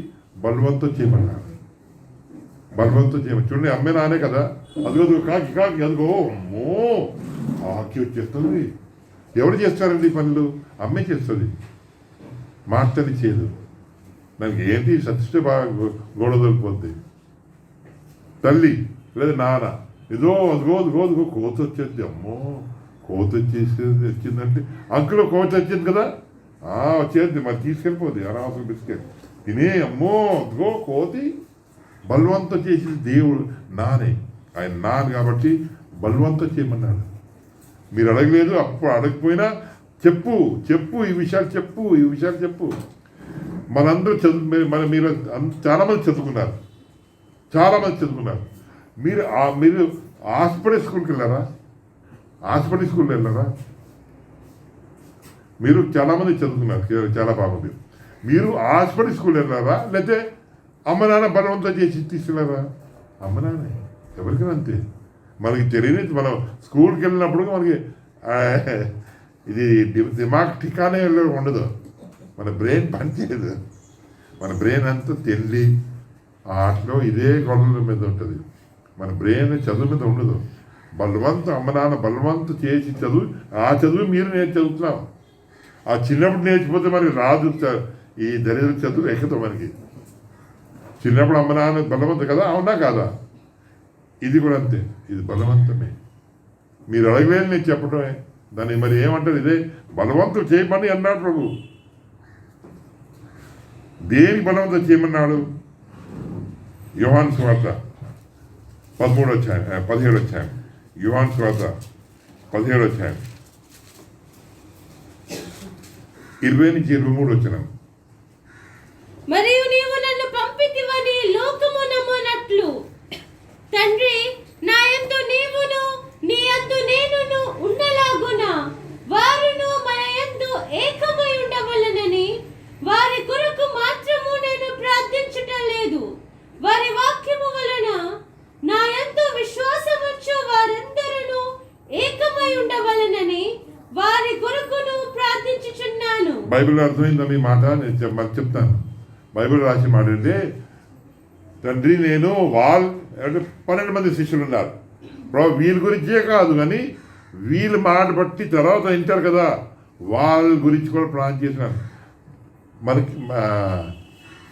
బలవంతం చేయమన్నాడు. చూడండి, అమ్మే నానే కదా. అదిగో కాకి అదిగో, అమ్మో ఆకి వచ్చేస్తుంది. ఎవరు చేస్తారండి పనులు? అమ్మే చేస్తుంది. మాటని చేయదు. దానికి ఏంటి సత్స్తే బాగా గోడ దొరికిపోద్ది. తల్లి లేదా నాన్న, అదిగో కోత వచ్చేది. అమ్మో కోత వచ్చిందంటే అంకులో కోత వచ్చింది కదా, వచ్చేది మరి తీసుకెళ్ళిపోద్ది. అనవసరం బిస్కెట్ తినే. అమ్మో అదిగో కోతి. బలవంతం చేసింది దేవుడు నానే. ఆయన నాన్న కాబట్టి బలవంతం చేయమన్నాడు. మీరు అడగలేదు, అప్పుడు అడగకపోయినా చెప్పు ఈ విషయాలు చెప్పు. మనందరూ మీరు చాలామంది చదువుకున్నారు. మీరు హాస్పిటల్ స్కూల్కి వెళ్ళారా? మీరు చాలామంది చదువుకున్నారు, చాలా బాగుంది. మీరు హాస్పిటల్ స్కూల్ వెళ్ళారా? లేకపోతే అమ్మ నాన్న బలవంతం చేసి తీసుకెళ్ళారా? అమ్మ నాన్న ఎవరికైనా అంతే. మనకి తెలియని మనం స్కూల్కి వెళ్ళినప్పుడు మనకి ఇది దిమాగ్ ఠికానే ఉండదు. మన బ్రెయిన్ పనిచేయదు. మన బ్రెయిన్ అంతా తెల్లి ఆటలో ఇదే గొడవల మీద ఉంటుంది. మన బ్రెయిన్ చదువు మీద ఉండదు. అమ్మ నాన్న బలవంతం చేసి ఆ చదువు మీరు చదువుతున్నాం. ఆ చిన్నప్పుడు నేర్చిపోతే మనకి రాదు. ఈ దరిద్ర చదువు ఎక్కదు మనకి. చిన్నప్పుడు అమ్మ నాన్న బలవంతం కదా, అవునా కాదా? ఇది కూడా అంతే, ఇది బలవంతమే. మీరు అడగలేని నేను చెప్పడమే. దాన్ని మరి ఏమంటారు? ఇదే బలవంతులు చేయమని అన్నాడు ప్రభు. దేనికి బలవంతం చేయమన్నాడు? యోహాను సువార్త 17వ అధ్యాయం 17వ అధ్యాయం యోహాను సువార్త 17వ అధ్యాయం 20-23 వచ్చిన. మరియు నీవు నన్ను పంపితివని లోకము నమ్మునట్లు తండ్రి నా యందు నీవును నీ యందు నేనును ఉన్నలాగున వారును మన యందు ఏకమై ఉండవలెనని వారి కొరకు మాత్రము నేను ప్రార్థించుట లేదు. వారి వాక్యము వలన నా యందు విశ్వాసముంచు వారందరూ ఏకమై ఉండవలెనని వారి కొరకును ప్రార్థించుచున్నాను. బైబిల్ అర్థమైందా మీ మాట? నేను చెప్తాను. బైబిల్ రాసిన మాట అంటే, తండ్రి నేను అంటే 12 మంది శిష్యులు ఉన్నారు. వీళ్ళ గురించే కాదు కానీ వీళ్ళ మాట బట్టి తర్వాత వింటారు కదా, వాళ్ళ గురించి కూడా ప్లాన్ చేసినాను. మనకి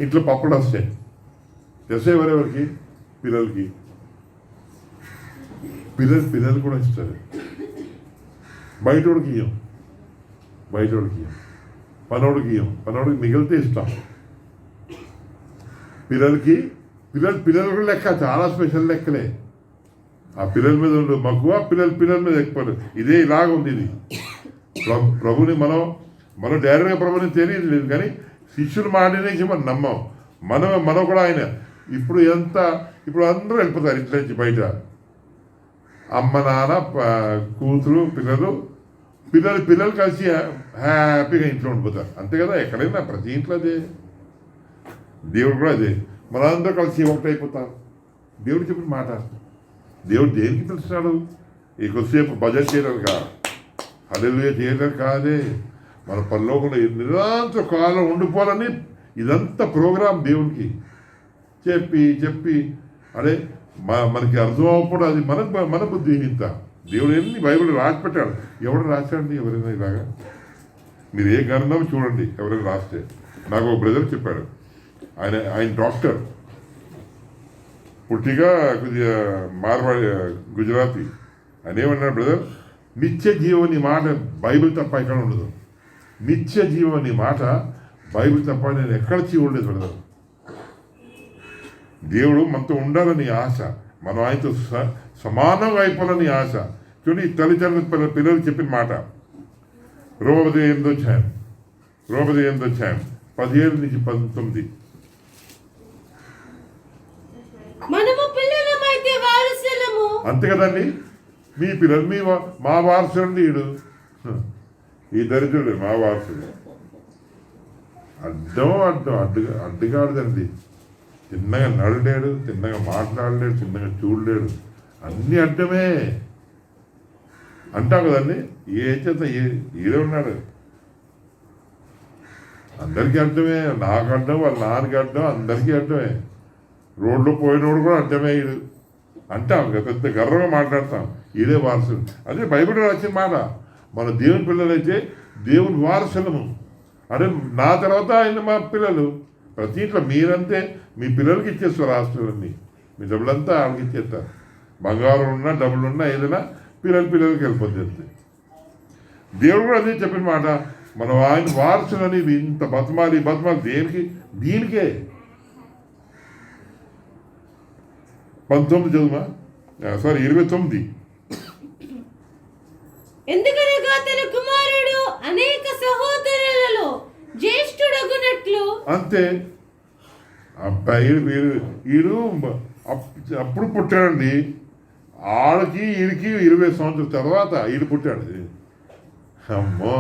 ఇంట్లో పప్పులు వస్తాయి, తెసే ఎవరెవరికి? పిల్లలకి. పిల్లలు కూడా ఇస్తారు. బయటోడికి ఇయ్యం, పనోడికి ఇయ్యం, పనోడికి మిగిలితే ఇస్తాం. పిల్లలు కూడా లెక్క, చాలా స్పెషల్ లెక్కలే. ఆ పిల్లల మీద ఉండు మక్కువ, పిల్లల మీద ఎక్కువ. ఇదే ఇలాగ ఉంది. ఇది ప్రభుని మనం డైరెక్ట్గా ప్రభుని తెలియదు లేదు కానీ శిష్యులు మాటినేసి మనం నమ్మం. మనం కూడా ఆయన ఇప్పుడు అందరూ వెళ్ళిపోతారు ఇంట్లో నుంచి బయట. అమ్మ నాన్న కూతురు పిల్లలు కలిసి హ్యాపీగా ఇంట్లో ఉండిపోతారు. అంతే కదా, ఎక్కడైనా ప్రతి ఇంట్లో అదే. దేవుడు కూడా అదే, మనందరూ కలిసి ఒకటైపోతారు. దేవుడు చెప్పిన మాట. దేవుడు దేనికి పిలుస్తున్నాడు? ఈ కొద్దిసేపు భజన చేయడం కాదు, హల్లెలూయా చేయడం కాదే. మన పరలోకంలో నిరంతర కాలం ఉండిపోవాలని ఇదంతా ప్రోగ్రాం దేవునికి చెప్పి అరే మనకి అర్థం అవ్వకపోవడం అది మన బుద్ధిహీనత. దేవుడు ఎన్ని బైబిల్ రాసి పెట్టాడు. ఎవరు రాశాడండి? ఎవరైనా ఇలాగా మీరు ఏ గ్రంథం చూడండి, ఎవరైనా రాస్తే. నాకు ఒక బ్రదర్ చెప్పాడు, ఆయన డాక్టర్, పుట్టిగా కొద్దిగా మార్వాడి గుజరాతీ. ఆయన ఏమన్నాడు, బ్రదర్, నిత్య జీవని మాట బైబిల్ తప్ప ఎక్కడ ఉండదు. నిత్య జీవని మాట బైబిల్ తప్ప నేను ఎక్కడ చూడలేదు బ్రదర్. దేవుడు మనతో ఉండాలని ఆశ, మనం ఆయనతో సమానంగా అయిపోవాలని ఆశ. చూడండి, తల్లిదండ్రుల పిల్లలు చెప్పిన మాట. రోమపతి 8వ అధ్యాయం 17-19. మనము పిల్లలమైతే వారసులము. అంతే కదండి, మీ పిల్లలు మా వారసులండి. ఈ దరిద్రుడు మా వారసుడు. అడ్డుగాడుదండి. చిన్నగా నడలేడు, చిన్నగా మాట్లాడలేడు, చిన్నగా చూడలేడు, అన్నీ అడ్డమే అంటాం కదండి. ఏ చేత ఈడే ఉన్నాడు, అందరికీ అడ్డమే. నాకు అడ్డం, వాళ్ళ నాన్నకి అడ్డం, అందరికీ అడ్డమే. రోడ్లో పోయినోడు కూడా అడ్డమే ఈడు అంటాం, పెద్ద గర్వంగా మాట్లాడతాం. ఈడే వారసుడు. అదే బైబిల్ రాసిన మాట. మన దేవుని పిల్లలైతే దేవుని వారసులము. అంటే నా తర్వాత ఆయన మా పిల్లలు. ప్రతి ఇంట్లో మీరంతే మీ పిల్లలకి ఇచ్చేస్తారు ఆస్తులన్నీ. మీ డబ్బులంతా వాళ్ళకి ఇచ్చేస్తారు. బంగారం ఉన్నా డబ్బులు ఉన్నా ఏదైనా పిల్లలకి వెళ్ళిపోతుంది. దేవుడు కూడా అదే చెప్పిన మాట. మనం ఆయన వారసులని ఇంత బతమాలి దేనికి? దీనికే. 29. ఎందుకనగా తన కుమారుడు అనేక సహోదరులలో జ్యేష్ఠుడగునట్లు. అంతే. అబ్బాయి వీడు అప్పుడు పుట్టాడండి. ఈడికి 20 సంవత్సరాల తర్వాత ఈడు పుట్టాడు. అమ్మో,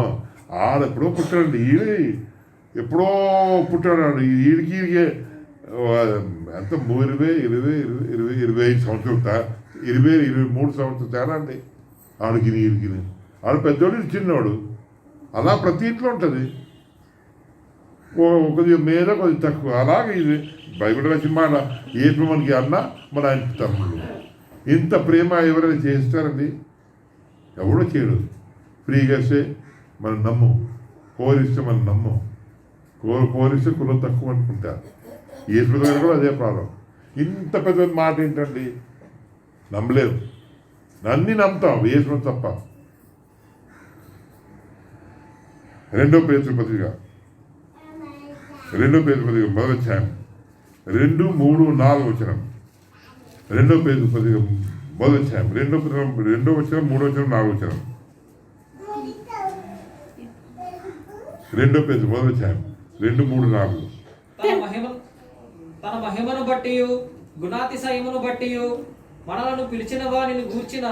ఆడెప్పుడో పుట్టాడండి. ఎప్పుడో పుట్టాడు. ఈడికి ఎంత 25 సంవత్సరాలు 23 సంవత్సరాలు తేడా అండి. ఆడికి ఆడు పెద్దోడు, చిన్నోడు. అలా ప్రతి ఇంట్లో ఉంటుంది. కొద్దిగా మీద కొద్దిగా తక్కువ. అలాగే ఇది బైబిల్ రాసిన మాట. ఏ మనకి అన్న మన ఆయన తమ్ముడు. ఇంత ప్రేమ ఎవరైనా చేస్తారండి? ఎవడో చేయడు. ఫ్రీగా వస్తే మనం నమ్మం, కోరిస్తే మనం నమ్మం. కోరిస్తే కులం తక్కువ అనుకుంటారు. ఏ గారు కూడా అదే ప్రాబ్లం. ఇంత పెద్ద మాట ఏంటండి? నమ్మలేరు. అన్నీ నమ్ముతాం యేసును తప్ప. 2 పేతురు పత్రిక మొదటి అధ్యాయం 2, 3, 4 వచనం. 2 పేతురు పత్రిక మొదటి అధ్యాయం 2 వచనం, 3 వచనం, 4 వచనం. 2 పేతురు మొదటి అధ్యాయం 2, 3, 4. తన మహిమను బట్టి గుణాతిశయమును బట్టి మనలను పిలిచిన వారిని గూర్చిన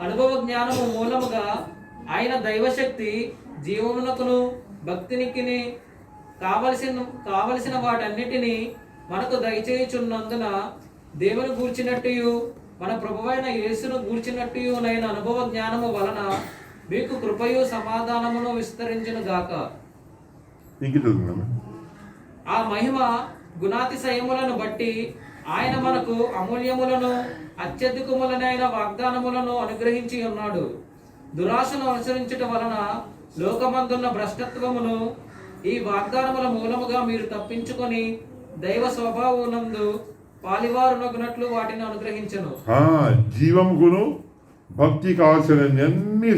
అనుభవ జ్ఞానము మూలముగా ఆయన దైవశక్తి జీవమునకును భక్తినికిని కావలసిన వాటన్నిటినీ మనకు దయచేయుచున్నందున దేవుని గూర్చినట్టు మన ప్రభువైన యేసును గూర్చినట్టునైన అనుభవ జ్ఞానము వలన మీకు కృపయు సమాధానమును విస్తరించును గాక. ఆ మహిమ గుణాతిశయములను బట్టి ఆయన మనకు అమూల్యములను అత్యధికములనైన వాగ్దానములను అనుగ్రహించి ఉన్నాడు. దురాశను అనుసరించుట వలన లోకమందున్న భ్రష్టత్వమును ఈ వాగ్దానముల మూలముగా మీరు తప్పించుకొని దైవ స్వభావమునందు పాలివారునగునట్లు వాటిని అనుగ్రహించను. జీవముకును భక్తి కావాల్సిన అన్ని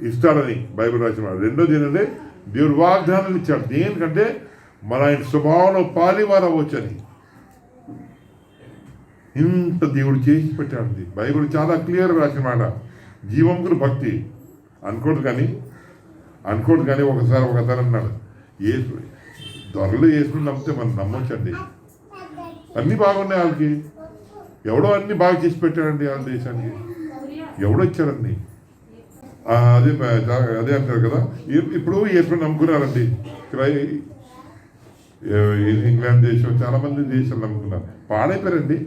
ఇస్తాడని బైబిల్ రాసిన. రెండోది ఏంటంటే దేవుడు వాగ్దానాలు ఇచ్చాడు. దేనికంటే మన ఆయన స్వభావంలో పాలివారు అవ్వచ్చని. ఇంత దేవుడు చేసి పెట్టాడు. బైబిల్ చాలా క్లియర్ రాసిన మాట. జీవంకులు భక్తి అనుకోడు కానీ ఒకసారి అన్నాడు, దొరలు వేసుకుని నమ్మితే మనం నమ్మొచ్చండి. అన్నీ బాగున్నాయి వాళ్ళకి. ఎవడో అన్ని బాగా చేసి పెట్టాడండి వాళ్ళ దేశానికి. ఎవడో ఇచ్చారండి. అదే అంటారు కదా. ఇప్పుడు వేసుకుని నమ్ముకున్నారండి. ఇంగ్లాండ్ దేశం, చాలామంది దేశాలు నమ్ముకున్నారు. పాడైపోయారండి.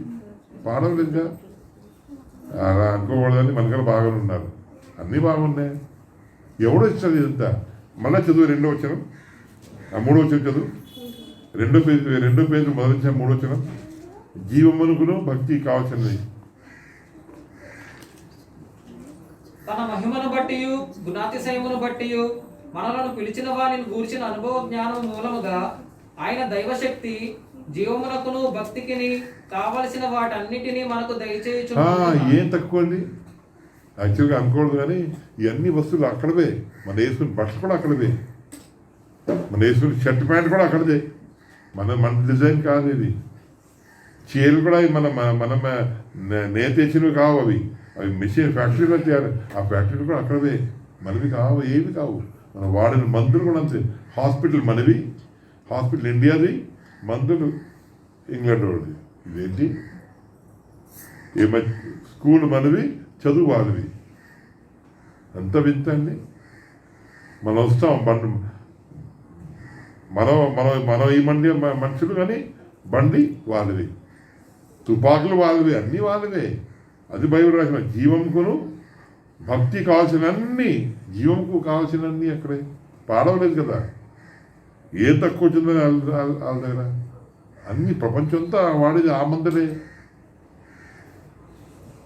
పాడవలేదుగా. అలా అనుకోకూడదని మనకన్నా బాగానే ఉన్నారు. అన్నీ బాగున్నాయి. ఎవడో ఇచ్చారు ఇదంతా. మళ్ళీ చదువు 2వ వచనం, 3వ వచనం చదువు. 2 పేజీ మొదటి 3వ వచనం. జీవమునకును భక్తి కావాల్సినది. తన మహిమను బట్టి గుణాతిశయమును బట్టి మనలను పిలిచిన వారిని గూర్చిన అనుభవ జ్ఞానం మూలముగా ఆయన దైవశక్తి జీవమునకును భక్తికిని కావలసిన వాటన్నిటినీ మనకు దయచేయచ్చు. ఏం తక్కువ అండి. యాక్చువల్గా అనుకోవద్దు కానీ ఇవన్నీ వస్తువులు అక్కడవే. మన వేసుకుని బట్టలు కూడా అక్కడవే. మన వేసుకుని షర్ట్ ప్యాంట్ కూడా అక్కడదే. మన డిజైన్ కాదు ఇది. చీరలు కూడా మనం నేతేసినవి కావు. అవి మిషన్ ఫ్యాక్టరీలో తయారు. ఆ ఫ్యాక్టరీలు కూడా అక్కడవే. మనవి కావు, ఏవి కావు. మనం వాడిన మందులు కూడా అంతే. హాస్పిటల్ మనవి, హాస్పిటల్ ఇండియాది, మందులు ఇంగ్లాండ్ వాడిది. ఇదేంటి స్కూల్ మనవి, చదువు వాళ్ళవి. ఎంత వింత అండి. మనం వస్తాం మనం ఈ మనుషులు కానీ బండి వాళ్ళవి, తుపాకులు వాళ్ళవి, అన్నీ వాళ్ళవే. అది బైబిల్ రాసిన. జీవంకును భక్తి కావాల్సినన్ని, జీవంకు కావాల్సినన్ని అక్కడే. పాడవలేదు కదా. ఏ తక్కువ వచ్చిందని వాళ్ళ దగ్గర. అన్ని ప్రపంచంతా వాడేది ఆ మందులే.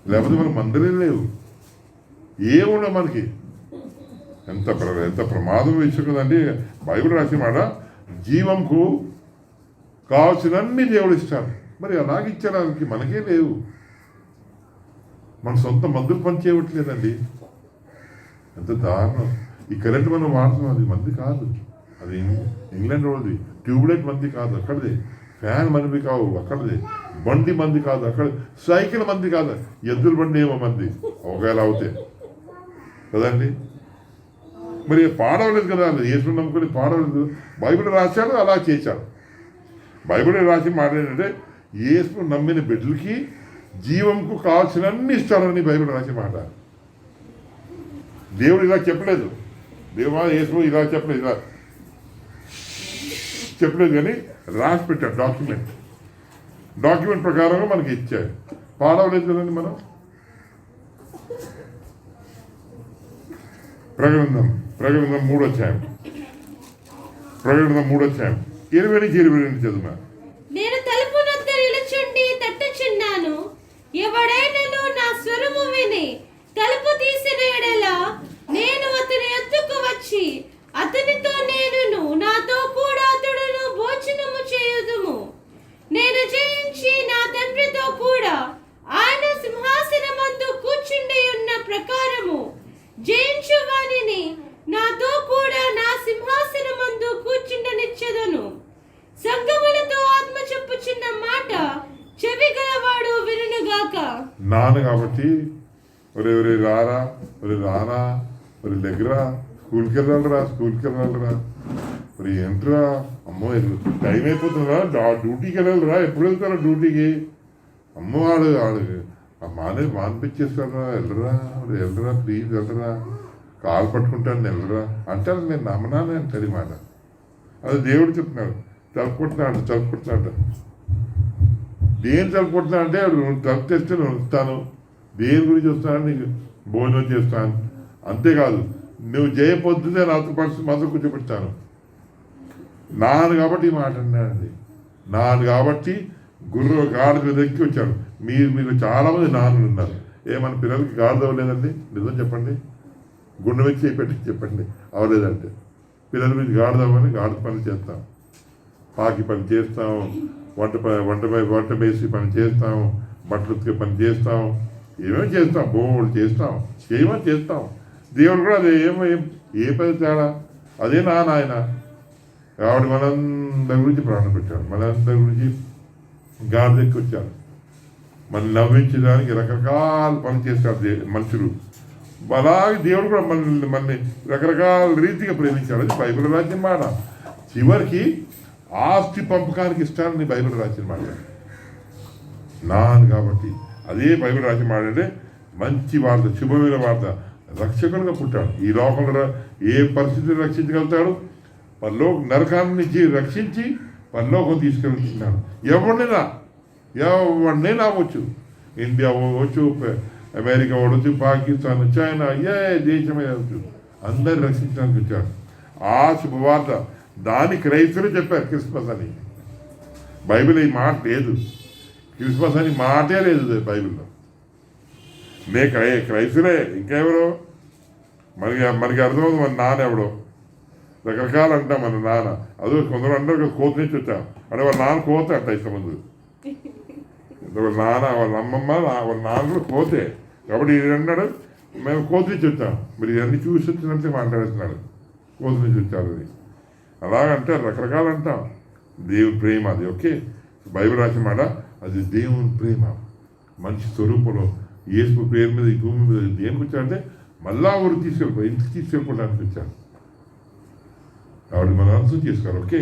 లేకపోతే మన మందులే లేవు. ఏముండ మనకి. ఎంత ప్రమాదం విషయం కదండి. బైబిల్ రాసిన మాట. జీవంకు కావాల్సినన్ని దేవుడు ఇస్తాడు. మరి అలాగే ఇచ్చాడు వాళ్ళకి. మనకే లేవు. మన సొంత మందులు పనిచేయట్లేదండి. ఎంత దారుణం. ఈ కరెంట్ మనం వాడుతున్నాం. అది మంది కాదు. అది ఇంగ్లాండ్ వాళ్ళది. ట్యూబ్లైట్ మంది కాదు అక్కడదే. ఫ్యాన్ మంది కావు అక్కడదే. బండి మంది కాదు అక్కడ. సైకిల్ మంది కాదు. ఎద్దుల బండి ఏమో మంది ఒకవేళ అవుతే కదండి. మరి పాడవలేదు కదా. యేసు నమ్ముకొని పాడవలేదు. బైబిల్ రాశాడు, అలా చేశాడు. బైబిల్ రాసి మాట ఏంటంటే యేసు నమ్మిన బిడ్డలకి జీవంకు కావాల్సినన్ని ఇస్తాడని బైబిల్ రాసి మాట. దేవుడు ఇలా చెప్పలేదు. యేసు ఇలా చెప్పలేదు కానీ రాసి పెట్టాడు. డాక్యుమెంట్ ప్రకారంగా మనకి ఇచ్చాడు. పాడవలేదు కదండి. మనం ప్రకటన 3వ అధ్యాయం 20-22 చదువునా. నేను తలుపు వద్ద నిలుచుండి తట్టుచున్నాను. ఎవడైనను నా స్వరము విని తలుపు తీసిన యెడల నేను అతని యొద్దకు వచ్చి అతనితో నేనును నాతో కూడా అతడును భోజనము చేయుదుము. నేను జయించి నా తండ్రితో కూడా ఆయన నాన్న కాబట్టి ఒరే రారా, ఒరే రానా, ఒరే దగ్గర స్కూల్కి వెళ్ళాలరా, మరి ఏంట్రా, అమ్మో టైం అయిపోతుందా, డ్యూటీకి వెళ్ళాలిరా, ఎప్పుడు వెళ్తారా డ్యూటీకి, అమ్మో ఆడు మానిపించేస్తారా, వెళ్ళరా ప్లీజ్ వెళ్ళరా, కాలు పట్టుకుంటాను వెళ్ళరా అంటారు. నేను నమ్మనానే అంటది మాట. అది దేవుడు చెప్తున్నాడు. తలుపుకుంటున్నాడు. దేని తలుపుకుంటున్నా అంటే తలుపు తెస్తే నేను వస్తాను, దేని గురించి వస్తాను, నీకు భోజనం చేస్తాను, అంతేకాదు నువ్వు చేయబోతుందే నాతో పరిస్థితి మాత్రం కూర్చోబెడతాను. నాన్న కాబట్టి ఈ మాట అన్నాడండి. నాన్న కాబట్టి గాడిద మీద ఎక్కి వచ్చాడు. మీరు చాలామంది నాన్నలు ఉన్నారు. మన పిల్లలకి గాడిద అవ్వలేదండి? నిజం చెప్పండి, గుండె మీద చేపెట్టి చెప్పండి అవ్వలేదంటే. పిల్లల మీద గాడిద అవ్వని గాడిద పని చేస్తాం, పాకి పని చేస్తాం, వంట వేసి పని చేస్తాం, బట్టలు ఉతికే పని చేస్తాం, ఏమేమి చేస్తాం, బోళ్ళు చేస్తాం, ఏమేమి చేస్తాం. దేవుడు కూడా అదే ఏ పని తేడా, అదే నాయన కాబట్టి మనందరి గురించి ప్రాణం పెట్టాడు, మనందరి గురించి గాడి ఎక్కి వచ్చాడు, మనం నవ్వించడానికి రకరకాల పని చేస్తాడు మనుషులు. అలాగే దేవుడు కూడా మనల్ని రకరకాల రీతిగా ప్రేమించాడు. అది బైబిల్ రాసిన మాట. చివరికి ఆస్తి పంపకానికి ఇష్టాన్ని బైబిల్ రాసిన మాట నాన్న కాబట్టి. అదే బైబిల్ రాసిన మాట అంటే మంచి వార్త, శుభమైన వార్త. రక్షకులుగా పుట్టాడు. ఈ లోకంలో ఏ పరిస్థితిని రక్షించగలుగుతాడు? నరకాన్ని నుంచి రక్షించి పరలోకం తీసుకెళ్తున్నాడు. ఎవరినైనా అవ్వచ్చు, ఇండియా అవ్వచ్చు, అమెరికా అవ్వచ్చు, పాకిస్తాన్, చైనా, ఏ దేశమే అవ్వచ్చు, అందరిని రక్షించడానికి వచ్చాడు. ఆ శుభవార్త దాని క్రైస్తవులు చెప్పారు క్రిస్మస్ అని. బైబిల్ ఈ మాట లేదు, క్రిస్మస్ అని మాటే లేదు బైబిల్లో. క్రైస్తవులే, ఇంకెవరో మనకి అర్థమవుతుంది. మన నాన్న ఎవడో రకరకాలు అంటాం. మన నాన్న అదో కొందరు అంటారు కోత నుంచి వచ్చాం అంటే వాళ్ళ నాన్న కోత అంట ఇంతమంది. వాళ్ళ నాన్న, వాళ్ళ అమ్మమ్మ, వాళ్ళ నాన్న కూడా కోతే కాబట్టి ఇది అన్నాడు మేము కోత నుంచి వచ్చాం. మరి ఇవన్నీ చూసి వచ్చినంతే మాట్లాడుతున్నాడు, కోత నుంచి వచ్చారు అది. అలాగంటే రకరకాలు అంటాం. దేవుని ప్రేమ అది. ఓకే, బైబిల్ రాసిన మాట అది దేవుని ప్రేమ. మనిషి స్వరూపంలో యేసు పేరు మీద ఈ భూమి మీద దేనికి వచ్చాడంటే మళ్ళా ఊరికి ఇంటికి తీసుకెళ్ళిపోవడానికి వచ్చాడు. కాబట్టి మనం అర్థం చేసుకోవాలి. ఓకే,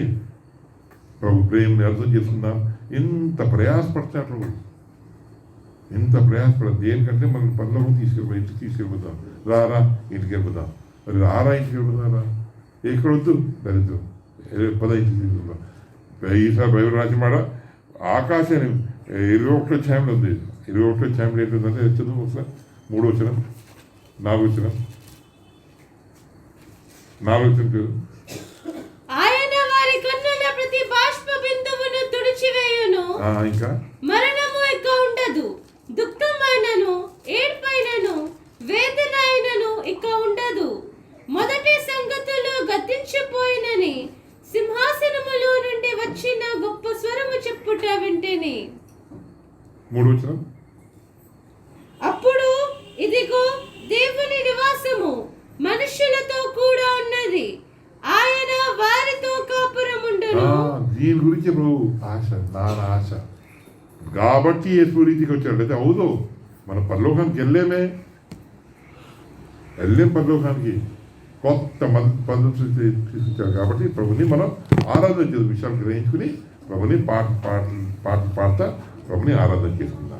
ప్రభు ప్రేమని అర్థం చేసుకుందాం. ఇంత ప్రయాసపడతాడు, ఇంత ప్రయాసపడదు దేనికంటే మనం పనులకు ఇంటికి తీసుకెళ్ళిపోతాం. రారా ఇంటికి వెళ్ళిపోతాం, మరి రారా ఇంటికి వెళ్ళిపోతారా, ఎక్కడొద్దు దరిద్రం, ఇంటికి తీసుకెళ్తాం. ఈసారి బైబిల్ రాసిన మాట ఆకాశాన్ని 21 ఛాయలు ఉంది. 21 ఛాయలు ఏంటంటే చదువు ఒకసారి 3వ వచనం 4వ వచనం 4వ వచనం. ఆయన వారి కన్నుల ప్రతి బాష్ప బిందువును తుడిచివేయును, ఇంకా మరణము ఇక ఉండదు, దుఃఖమైనను ఏడ్పైనను వేదన అయినను ఇక ఉండదు. మొదటి సంగతులు గతించిపోయినని సింహాసనములో నుండి వచ్చిన గొప్ప స్వరము చెప్పుట వింటిని. 3వ వచనం. అప్పుడు ఇదిగో దేవుని నివాసము మనుష్యులతో కూడా ఉన్నది, ఆయన వారితో కాపురముండును. దీని గురించి ప్రభు ఆశ, నాన్న ఆశ కాబట్టి యేసు రీతికి వచ్చాడు. అయితే అవును, మన పరలోకానికి వెళ్ళేం పరలోకానికి కొత్త పద్ధతులు తీసుకొచ్చాడు. కాబట్టి ప్రభుని మనం ఆరాధన చేసే విషయాలు గ్రహించుకుని ప్రభుని పాటలు పాడుతా ప్రభుని ఆరాధన చేసుకుందాం.